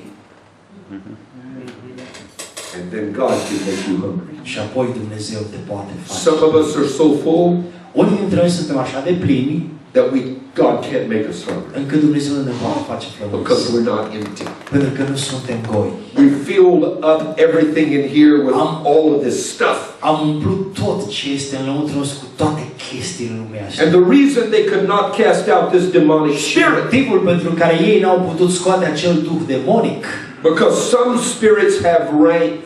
And then God can make you hungry. Și apoi Dumnezeu te poate face. Some of us are so full Unii dintre noi suntem așa de plini that God can't make us hungry încât Dumnezeu nu ne poate face because flămânzi. we're not empty. Pentru că nu suntem goi. We filled up everything in here with all of this stuff. Am umplut tot ce este înăuntru nostru cu toate chestiile lumii astea. And the reason they could not cast out this demonic spirit, Motivul pentru care ei n-au putut scoate acel duh demonic because some spirits have rank.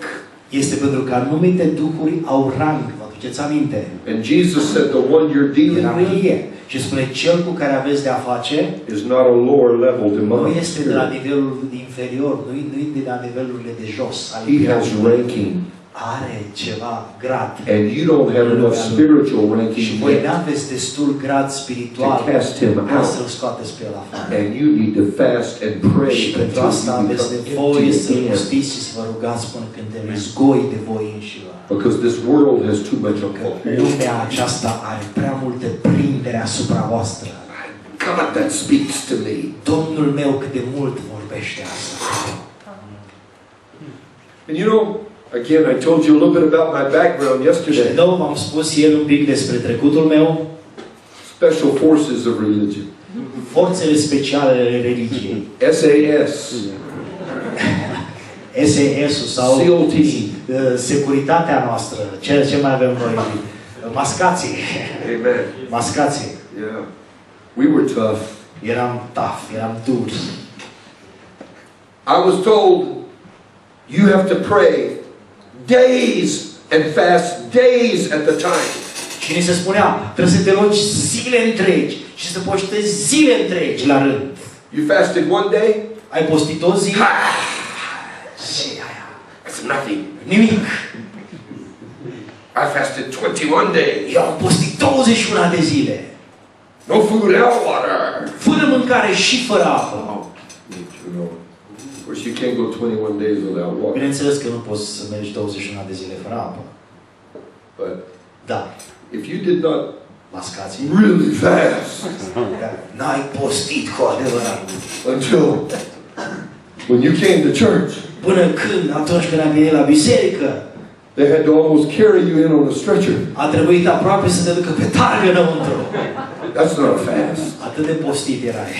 este pentru că anumite duhuri au rang. Vă aduceți aminte? And Jesus said the one you're dealing with Ierarhie. Și spune, cel cu care aveți de-a face is not a lower level nu demonic este de la spirit. nivelul inferior, nu e de la nivelurile de jos. ale He has piramidei. ranking. are ceva grad. And you don't have enough spiritual Și ranking voi yet, n-aveți destul grad spiritual To cast him ca out. să-l scoateți pe el afară. and you need to fast and pray Și pentru until asta you aveți become nevoie să empty again. pustiți și să vă rugați până când te răzgoi de voi înșivă. Because this world has too much of Că lumea aceasta are prea multe prindere asupra voastră. God that speaks to me. Domnul meu cât de mult vorbește asta. And you know, again, I told you a little bit about my background Și yesterday. nou v-am spus ieri un pic despre trecutul meu, Special Forces of Religion. forțele speciale ale religiei, SAS. SAS-ul sau SEAL team. securitatea noastră, ce mai avem noi, mascații, Amen. mascații. Yeah. We were tough. Eram tough, eram duri. I was told, you have to pray days and fast days at the time. Și ni se spunea, trebuie să te rogi zile întregi și să postezi zile întregi la rând. You fasted one day? Ai postit o zi? Ha! Și aia. That's nothing. Nimic. I fasted 21 days. Eu am postit 21 de zile. No food, no water. Fără mâncare și fără apă. You know, of course, you can't go 21 days without water. Bineînțeles că nu poți să mergi 21 de zile fără apă. But Da. if you did not Mascații. really fast N-ai postit cu adevărat. until when you came to church, Până când, atunci când am venit la biserică, they had to almost carry you in on a stretcher. a trebuit aproape să te ducă pe targă înăuntru. That's not a fast. Atât de postit erai.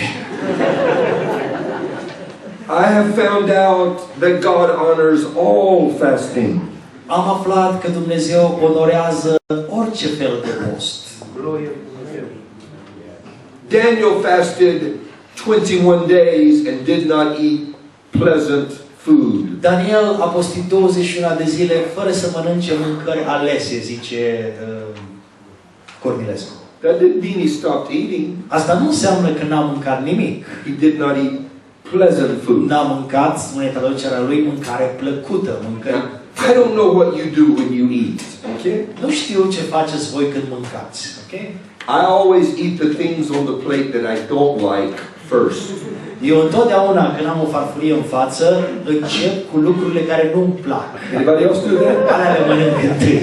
I have found out that God honors all fasting. Am aflat că Dumnezeu onorează orice fel de post. Daniel fasted 21 days and did not eat pleasant food. Daniel a postit 21 de zile fără să mănânce mâncări alese, zice Cornilescu. That didn't mean he stopped eating. Asta nu înseamnă că n-a mâncat nimic. He did not eat pleasant food. N-a mâncat, spune traducerea lui, mâncare plăcută, mâncare. I don't know what you do when you eat. Okay? Nu știu ce faceți voi când mâncați, ok? I always eat the things on the plate that I don't like first. Eu întotdeauna când am o farfurie în față, încep cu lucrurile care nu-mi plac. Anybody else do that? Alea le mănânc întâi.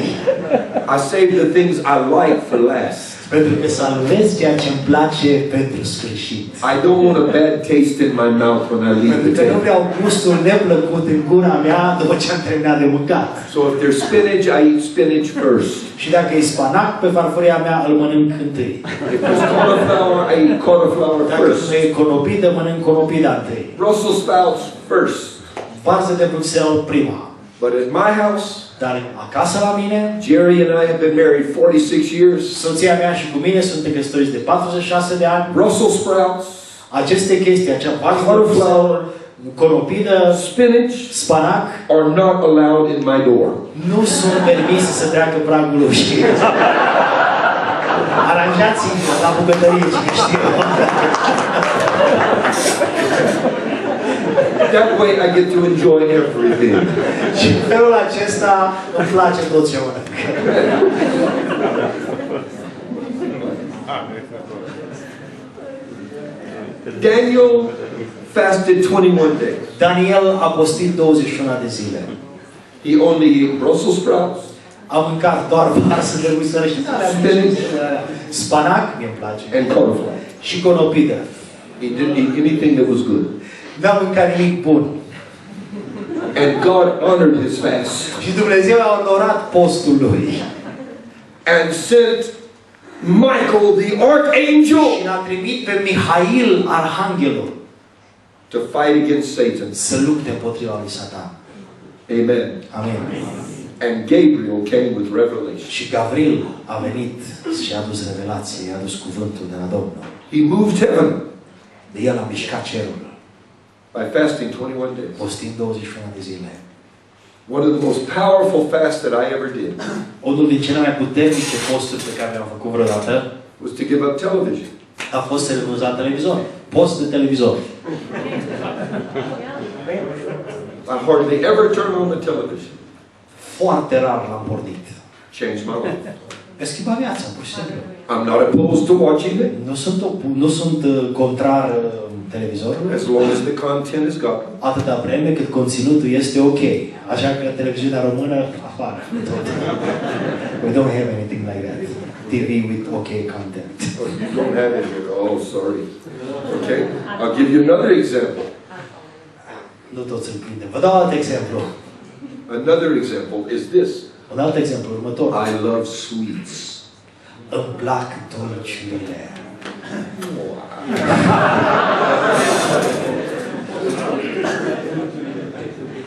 I save the things I like for last. Pentru că salvez ceea ce îmi place pentru sfârșit. I don't want a bad taste in my mouth when I leave Pentru the că nu table. vreau gustul neplăcut în gura mea după ce am terminat de mâncat. So if there's spinach, I eat spinach first. Și dacă e spanac pe farfuria mea, îl mănânc întâi. If there's cauliflower, I eat cauliflower Dacă first. nu e conopidă, mănânc conopida întâi. Brussels sprouts first. Varză de Bruxelles prima. But at my house, Dar acasă la mine, Jerry and I have been married 46 years. soția mea și cu mine suntem căsătoriți de 46 de ani. Brussels sprouts, Aceste chestii, acea varză de Bruxelles, conopidă, spinach spanac, are not allowed in my door. nu sunt permise să treacă pragul ușii. Aranjați-vă la bucătărie, cine știu. That way I get to enjoy everything. Și în felul acesta îmi place tot ce mănânc. Daniel fasted 21 days. Daniel a postit 21 de zile. He only ate Brussels sprouts, A mâncat doar varză de Bruxelles și spanac, mi-mi place, and cauliflower. și conopidă. He didn't eat anything that was good. N-a mâncat nimic bun. And God honored his fast Și Dumnezeu a onorat postul lui. and sent Michael, the archangel, Și l-a trimit pe Mihail, arhanghelul, to fight against Satan. să lupte împotriva lui Satan. Amen. Amin. And Gabriel came with revelation. Și Gavril a venit și a adus revelație, a adus cuvântul de la Domnul. He moved heaven De el a mișcat cerul, by fasting 21 days. postind 21 de zile. One of the most powerful fasts that I ever did Unul din cele mai puternice posturi pe care le-am făcut vreodată was to give up television. a fost să renunț la televizor. Post de televizor. I hardly ever turn on the television. foarte rar l-am pornit. Changed my life. Mi-a schimbat viața, pur și simplu. I'm not opposed to watching it Nu sunt contrar televizorului, as long as the content is God. atâta vreme cât conținutul este ok. Așa că televiziunea română, afară. We don't have anything like that. TV with ok content. Oh, you don't have it here. Oh, sorry. Okay, I'll give you another example. Nu toți îl prinde. Vă dau alt exemplu. Another example is this. Un alt exemplu, următor. I love sweets. Îmi plac dulciurile.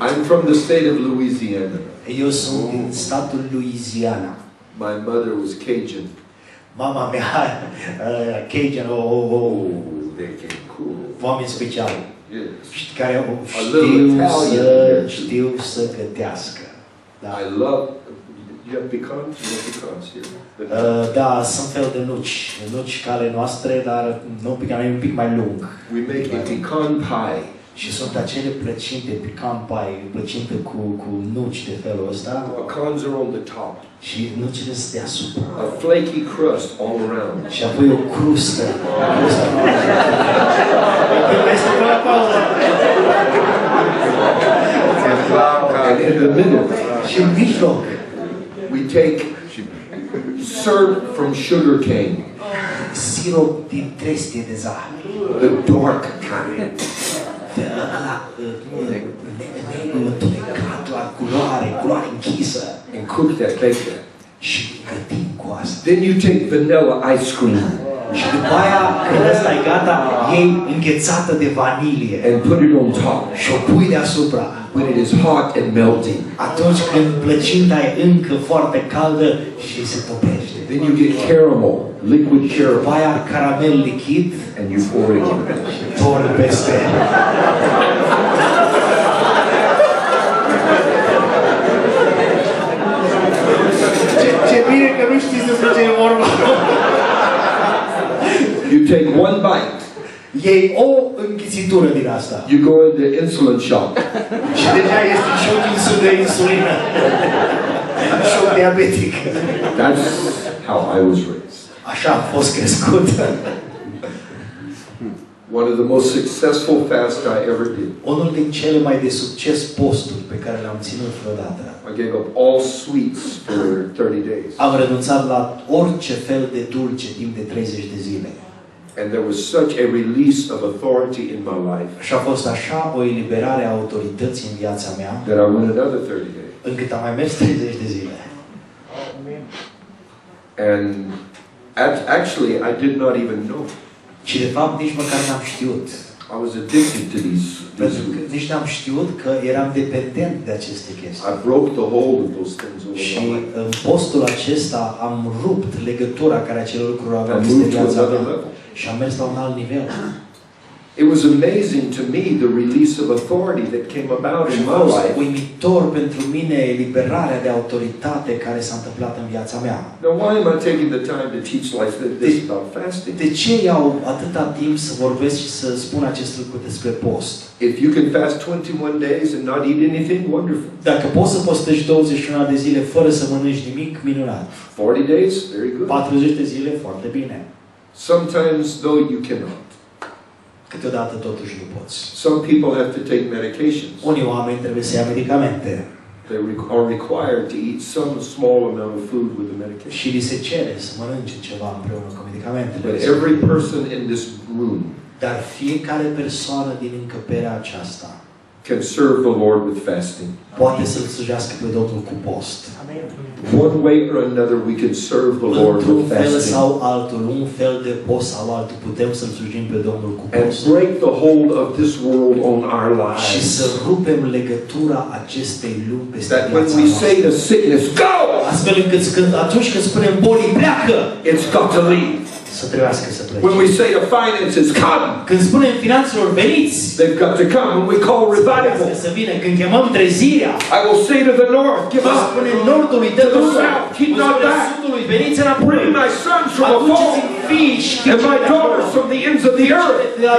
I'm from the state of Louisiana. Eu sunt din statul Louisiana. My mother was Cajun. Mama mea, Cajun, Oh, they came cool. oameni speciali. Yes. Care știu să gătească. Da. I love. You have pecans? You have pecans here. Da, sunt fel de nuci cale noastre, dar nu un pic mai lung. We make a pecan pie. Și sunt acele plăcinte, pecan pie, plăcinte cu nuci de felul ăsta. Pecans are on the top. Și nucile sunt deasupra. A flaky crust all around. Și apoi o crustă. And in the middle, Și în mijloc we take syrup from sugar cane, sirop din trestie de zahăr. the dark kind. De ăla întunecat la culoare închisă. And cook that, bake that. Și gătim cu asta. Then you take vanilla ice cream Și după aia, când ăsta e gata, iei înghețată de vanilie. and put it on top Și o pui deasupra. when it is hot and melting. Atunci când plăcinta e încă foarte caldă și se topește. Then you get caramel, liquid După caramel, aia caramel lichid and you pour it in. și torni peste. Ce bine că nu știți despre ce e vorba. You take one bite. Iei o înghițitură din asta. You go in the insulin shop. Și deja este șoc de insulină. Șoc diabetic. That's how I was raised. Așa am fost crescut. One of the most successful fasts I ever did. Unul din cele mai de succes posturi pe care le-am ținut vreodată. I gave up all sweets for 30 days. Am renunțat la orice fel de dulce timp de 30 de zile. And there was such a release of authority in my life Și a fost așa o eliberare a autorității în viața mea, that I went another 30 days. încât am mai mers 30 de zile. And actually, I did not even know. Și de fapt nici măcar n-am știut. I was addicted to these Pentru că foods. nici n-am știut că eram dependent de aceste chestii. I broke the hold of those things over Și my life. în postul acesta am rupt legătura care acele lucruri aveau I peste moved to viața another mea. level. Și am mers la un alt nivel. It was amazing to me the release of authority that came about Și in a my fost life. uimitor pentru mine eliberarea de autoritate care s-a întâmplat în viața mea. Now, why am I taking the time to teach like this about fasting? De ce iau atâta timp să vorbesc și să spun acest lucru despre post? If you can fast 21 days and not eat anything, wonderful. Dacă poți să postești 21 de zile fără să mănânci nimic, minunat. 40 days, very good. 40 de zile, foarte bine. Sometimes, though, you cannot. Câteodată totuși nu poți. Some people have to take medications. Unii oameni trebuie să ia medicamente They are required to eat some small amount of food with the medication. și li se cere să mănânce ceva împreună cu medicamentele. But every person in this room Dar fiecare persoană din încăperea aceasta can serve the Lord with fasting. poate să-L slujească pe Domnul cu post. One way or another, we can serve the Lord Într-un with fel fasting sau altul, un fel de post sau altul, putem să-L slujim pe Domnul cu and post. break the hold of this world on our Și să lives. rupem legătura acestei lumi peste That when viața we say noastră. to sickness, go, Astfel încât atunci când spunem bolii pleacă, it's got to leave. să trebuiască să When we plece. say to finances, come, Când spunem finanțelor veniți, they've got to come. When we call trebuiască revival, să vină. Când chemăm trezirea, I will say to the north, give să up. spunem nordului, dă To the drumul. south, keep not Spune back. sudului, veniți înapoi. Bring my sons from Aduceți-mi afar fii și and my daughters from the ends of the earth. de la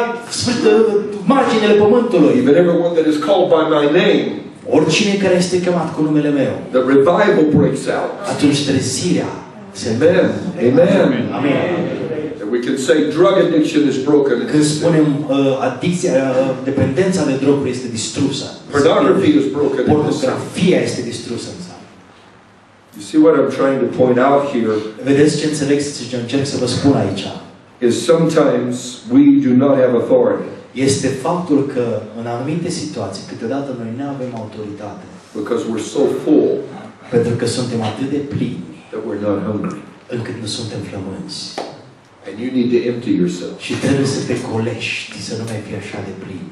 marginile pământului. Even everyone that is called by my name, Oricine care este chemat cu numele meu, that revival breaks out. atunci trezirea se Amen. Amen. Amin. And we can say drug addiction is broken. in Când this city. spunem dependența de droguri este distrusă. Pornography is broken. in this city. Pornografia este distrusă în țară. You see what I'm trying to point out here Vedeți ce încerc să vă spun aici? is sometimes we do not have authority Este faptul că în anumite situații, câteodată noi nu avem autoritate. because we're so full Pentru că suntem atât de plini, that we're not hungry. încât nu suntem flămânzi. And you need to empty yourself. Și trebuie să te golești, să nu mai fii așa de plin.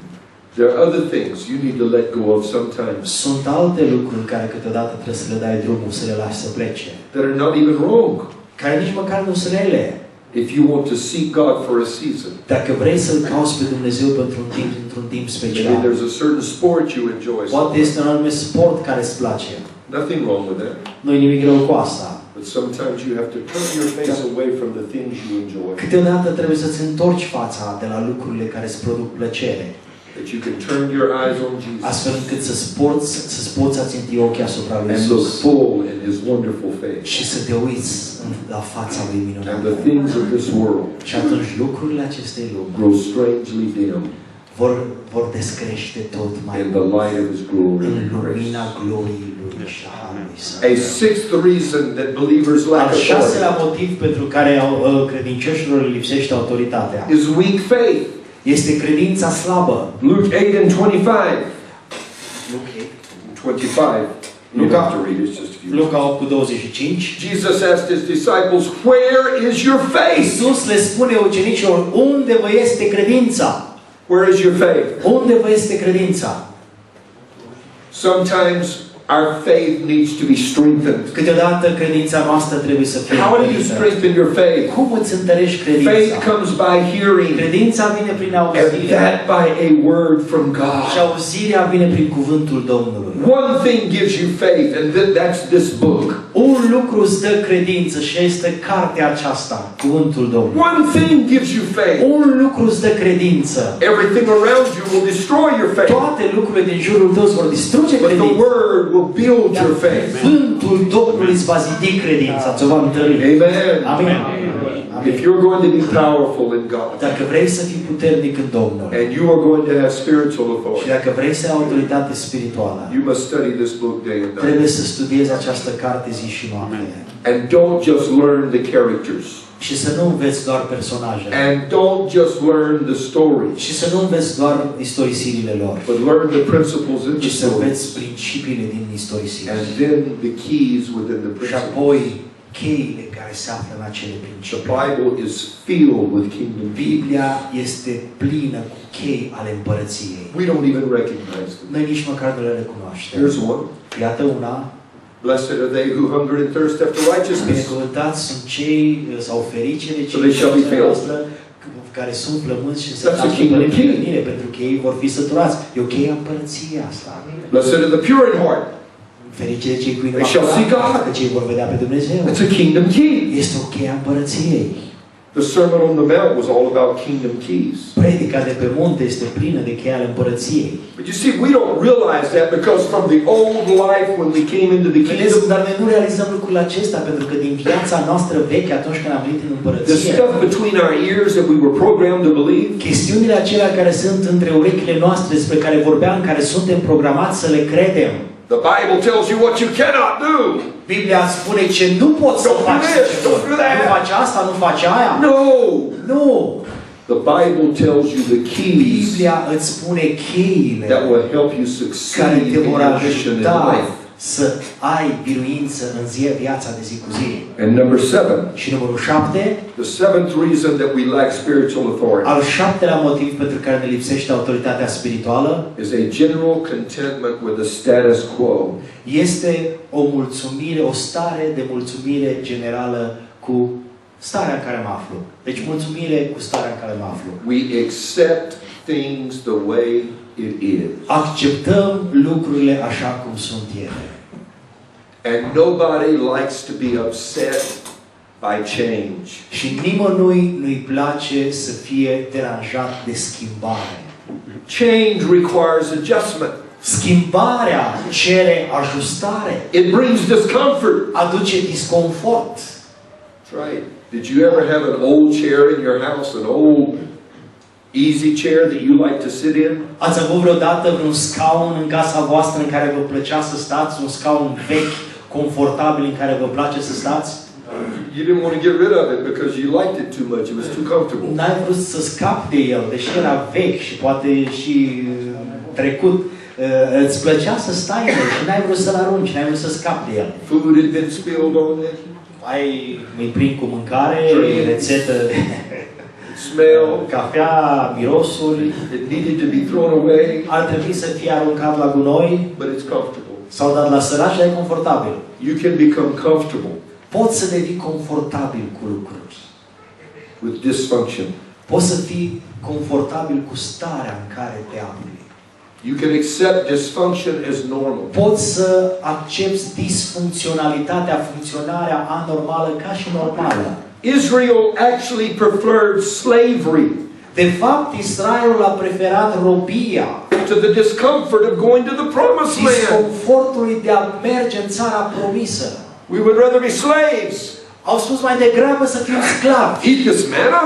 There are other things you need to let go of sometimes Sunt alte lucruri care câteodată trebuie să le dai drumul, să le lași să plece. that are not even wrong. Care nici măcar nu sunt rele. If you want to seek God for a season, Dacă vrei să-L cauți pe Dumnezeu pentru un timp, într-un timp maybe special. there's a certain sport you enjoy. Poate este un anume sport care îți place. Nothing wrong with that. Nu e nimic rău cu asta. But sometimes you have to turn your face away from the things you enjoy. Câteodată trebuie să-ți întorci fața de la lucrurile care îți produc plăcere. That you can turn your eyes on Jesus Astfel încât să-ți poți aținti ochii asupra lui and look Iisus. full in His wonderful face. Și să te uiți la fața lui And minunată. the things of this world Și atunci lucrurile acestei lumi grow strangely dim vor descrește tot mai in the light of His glory în and lumina grace. gloriei lui și a harului său. A sixth reason that believers lack Al șaselea authority motiv pentru care credincioșilor îi lipsește autoritatea is weak faith. este credința slabă. Luke 8 and 25. Luca 25. You don't have to read it, it's just a few. Luca 8 cu 25. Jesus asked His disciples, "Where is your faith? Iisus le spune ucenicilor, unde vă este credința? Where is your faith?" Unde vă este credința? Sometimes our faith needs to be strengthened. Câteodată credința noastră trebuie să fie How do you întărită. strengthen your faith? Cum îți întărești Faith credința? comes by hearing, Credința vine prin and auzire. that by a word from Și God. auzirea vine prin cuvântul Domnului. One thing gives you faith, and that's this book. Un lucru îți dă credință și este cartea aceasta, cuvântul Domnului. One thing gives you faith. Un lucru îți dă credință. Everything around you will destroy your faith, Toate lucrurile din jurul tău îți vor distruge but the credința. word will build your faith. Cuvântul Domnului îți va zidi credința, ți-o va întări. Amen. Amin. If you're going to be powerful in God, Dacă vrei să fii puternic în Domnul and you are going to have spiritual și authority, dacă vrei să ai autoritate spirituală, you must study this book day and night. trebuie să studiezi această carte zi și noapte. And don't just learn the characters. Și să nu înveți doar personajele. And don't just learn the stories, Și să nu înveți doar istorisirile lor. but learn the principles in Ci the să story. înveți principiile din istorisire. And then the keys within the Și principles. apoi cheile care se află în acele The principii. Bible is filled with kingdom keys. Biblia este plină cu chei ale împărăției. We don't even recognize them. Noi nici măcar nu le recunoaștem. Here's one. Iată una. Blessed are they who hunger and thirst after righteousness. Binecuvântați sunt cei sau ferice de So they shall be cei filled. care sunt flămânzi și se That's the lasă kingdom părere key. împlinire, pentru că ei vor fi săturați. E o cheie a împărăției asta. Blessed are the pure in heart. Ferice de cei cu inima They shall see curată, God. că cei vor vedea pe Dumnezeu. It's a kingdom key. Este o cheie a împărăției. The Sermon on the Mount was all about kingdom keys. Predica de pe munte este plină de cheie ale împărăției. But you see, we don't realize that because from the old life when we came into the Vedeți, kingdom, dar noi nu realizăm lucrul acesta pentru că din viața noastră veche, atunci când am venit în the împărăție, stuff between our ears that we were programmed to believe, chestiunile acelea care sunt între urechile noastre, despre care vorbeam, care suntem programați să le credem. the Bible tells you what you cannot do. Biblia spune ce nu poți să Don't do faci. this, ce don't do that. nu faci asta, nu faci aia. No! Nu. The Bible tells you the keys Biblia îți spune cheile that will help you care succeed te in vor your mission in ajuta life. să ai biruință în viața de zi cu zi. And number 7, Și numărul 7, the seventh reason that we lack spiritual authority al 7-lea motiv pentru care ne lipsește autoritatea spirituală, is a general contentment with the status quo. este o mulțumire, o stare de mulțumire generală cu starea în care mă aflu. Deci mulțumire cu starea în care mă aflu. We accept things the way it is. Acceptăm lucrurile așa cum sunt ele. And nobody likes to be upset by change. Și nimănui nu-i place să fie deranjat de schimbare. Change requires adjustment. Schimbarea cere ajustare. It brings discomfort. Aduce disconfort. That's right. Did you ever have an old chair in your house, an old easy chair that you like to sit in? Ați avut vreodată vreun scaun în casa voastră în care vă plăcea să stați? Un scaun vechi, confortabil, în care vă place să stați? You didn't want to get rid of it because you liked it too much. It was too comfortable. N-ai vrut să scapi de el, deși era vechi și poate și trecut. Îți plăcea să stai în el și n-ai vrut să-l arunci, n-ai vrut să scapi de el. Food had been spilled on it. Îi prind cu mâncare, rețetă de Smell. cafea, mirosuri. It needed to be thrown away, Ar trebui să fie aruncat la gunoi but it's comfortable. sau dat la săraci, dar e confortabil. You can become comfortable Poți să devii confortabil cu lucruri. with dysfunction. Poți să fii confortabil cu starea în care te afli. You can accept dysfunction as normal. Poți să accepti disfuncționalitatea, funcționarea anormală ca și normală. Israel actually preferred slavery De fapt, Israelul a preferat robia, to the discomfort of going to the promised land. disconfortului de a merge în țara promisă. We would rather be slaves. Au spus mai degrabă să fim sclavi. Eat this manna.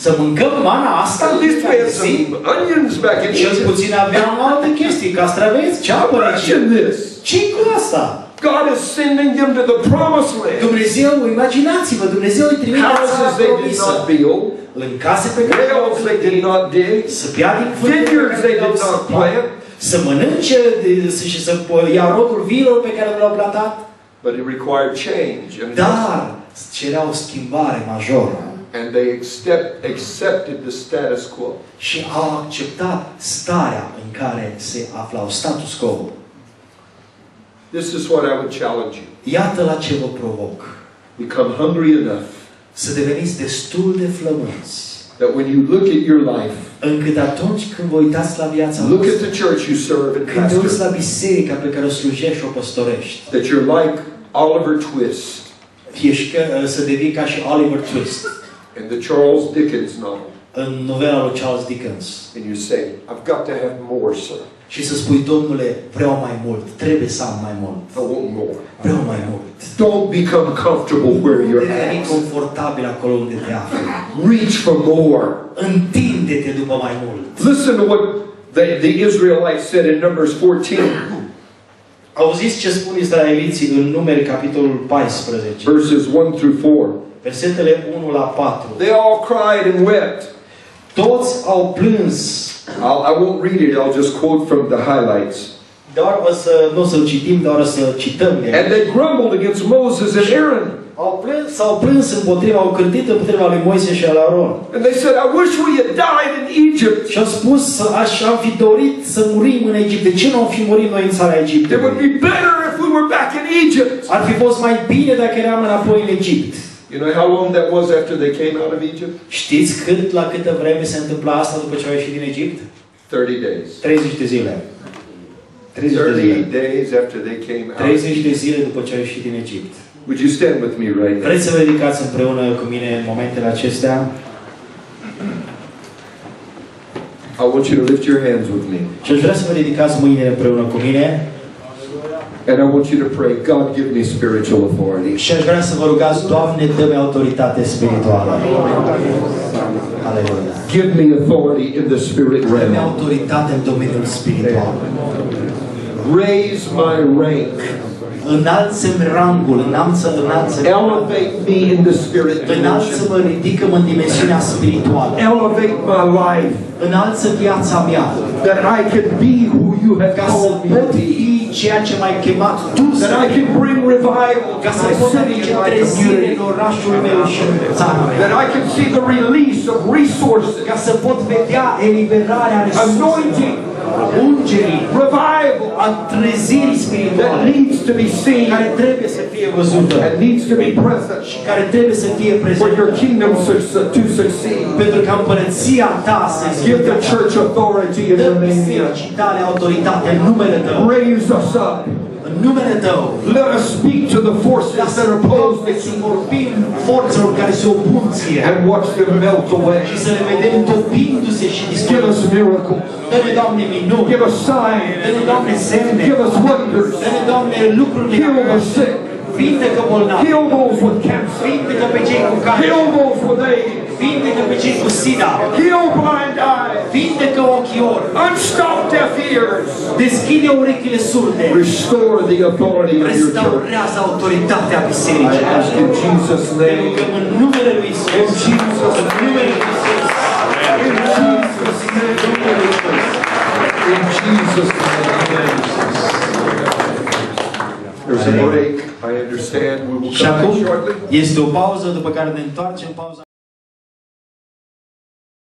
Să mâncăm mana asta At least we had some onions back in Cel Egypt. puțin aveam alte chestii, castraveți, ceapă în Egipt. Imagine this. Ce-i cu asta? God is sending them to the promised land. Dumnezeu, imaginați-vă, Dumnezeu îi trimite la țara Houses they did promisă. not build. În case pe care le-au Wells they did not dig. să bea din Vineyards they did not plant. să mănânce și să ia rodul viilor pe care le-au plantat. But it required change. Dar cerea o schimbare majoră. And they accepted the status quo. Și au acceptat starea în care se aflau, status quo. This is what I would challenge you. Iată la ce vă provoc. Become hungry enough Să deveniți destul de flămânzi, that when you look at your life, încât atunci când vă uitați la viața look at voastră, the church you serve and când te uiți pastor, la biserica pe care o slujești și o păstorești, that you're like Oliver Twist ești să devii ca și Oliver Twist in the Charles Dickens novel. în novela lui Charles Dickens. And you say, I've got to have more, sir. Și să spui, Domnule, vreau mai mult, trebuie să am mai mult, I want more. vreau mai mult. Don't become comfortable where you're Deveni at. confortabil acolo unde te afli. Reach for more. Întinde-te după mai mult. Listen to what the Israelites said in Numbers 14, Auziți ce spun israeliții în Numeri, capitolul 14, verses 1 through 4. versetele 1 la 4. They all cried and wept. Toți au plâns. I won't read it, I'll just quote from the highlights. Doar nu o să-l citim, doar o să cităm de And aici. they grumbled against Moses and Aaron. S-au plâns împotriva, au cârtit împotriva lui Moise și al Aron. And they said, I wish we had died in Egypt. Și au spus, am fi dorit să murim în Egipt. De ce nu am fi murit noi în țara It would Egiptului? be better if we were back in Egypt. Ar fi fost mai bine dacă eram înapoi în Egipt. You know how long that was after they came out of Egypt? Știți la câtă vreme se întâmpla asta după ce au ieșit din Egipt? 30 days. 30 de zile. 30 de 30 zile. days after they came out. 30 de zile după ce au ieșit din Egipt. Would you stand with me right now? Vreți să vă ridicați împreună cu mine în momentele acestea? I want you to lift your hands with me. Și aș vrea să vă ridicați mâinile împreună cu mine. And I want you to pray, God, give me spiritual authority. Și aș vrea să vă rugați, Doamne, dă-mi autoritate spirituală. Aleluia. Give me authority in the spirit Dă-mi realm. autoritate în domeniul spiritual. Raise my rank. Înalță-mi rangul, înalță-mi. Elevate me in the spirit dimension. Înalță-mă, ridică-mă în dimensiunea spirituală. Elevate my life. Înalță viața mea. That I can be who you have Ca să called me to pot be. fi ceea ce m-ai chemat Tu să That I can bring revival to Ca să my pot city aduce and my trezire în community. orașul meu și în țara mea. That I can see the release of resources, Ca să pot vedea eliberarea resurselor, anointing, ungerii, revival a trezirii that spirituale, needs to be seen care trebuie să fie văzută, and needs to be present care trebuie să fie for prezentă, your kingdom to succeed. pentru ca împărăția ta să Give the existe. church authority in Dă Romania. bisericii tale autoritate în numele Tău. Raise us up. În numele Tău. Let us speak to the forces that are opposed Să vorbim forțelor care se opun Ție and watch them melt away. și să le vedem topindu-se și Give distrugându-se. us miracles. Dă-ne, Doamne, minuni. Give us signs. Dă-ne, Doamne, semne. Give us wonders. Dă-ne, Doamne, lucruri Heal the minunate. sick. Vindecă bolnavi. Heal those with cancer. Vindecă pe cei cu cancer. Heal those with AIDS. Vindecă pe cei cu sida. Heal blind eyes. Vindecă ochii orbi. Unstop deaf ears. Deschide urechile surde. Restore the authority of your church. Restaurează autoritatea I bisericii. ask in Jesus' Te name. rugăm în numele Lui Isus. In Jesus' În numele Lui Isus. In Jesus' name. In Jesus' name. There's a break. I understand. We will Și come back acum shortly. este o pauză după care ne întoarcem pauza.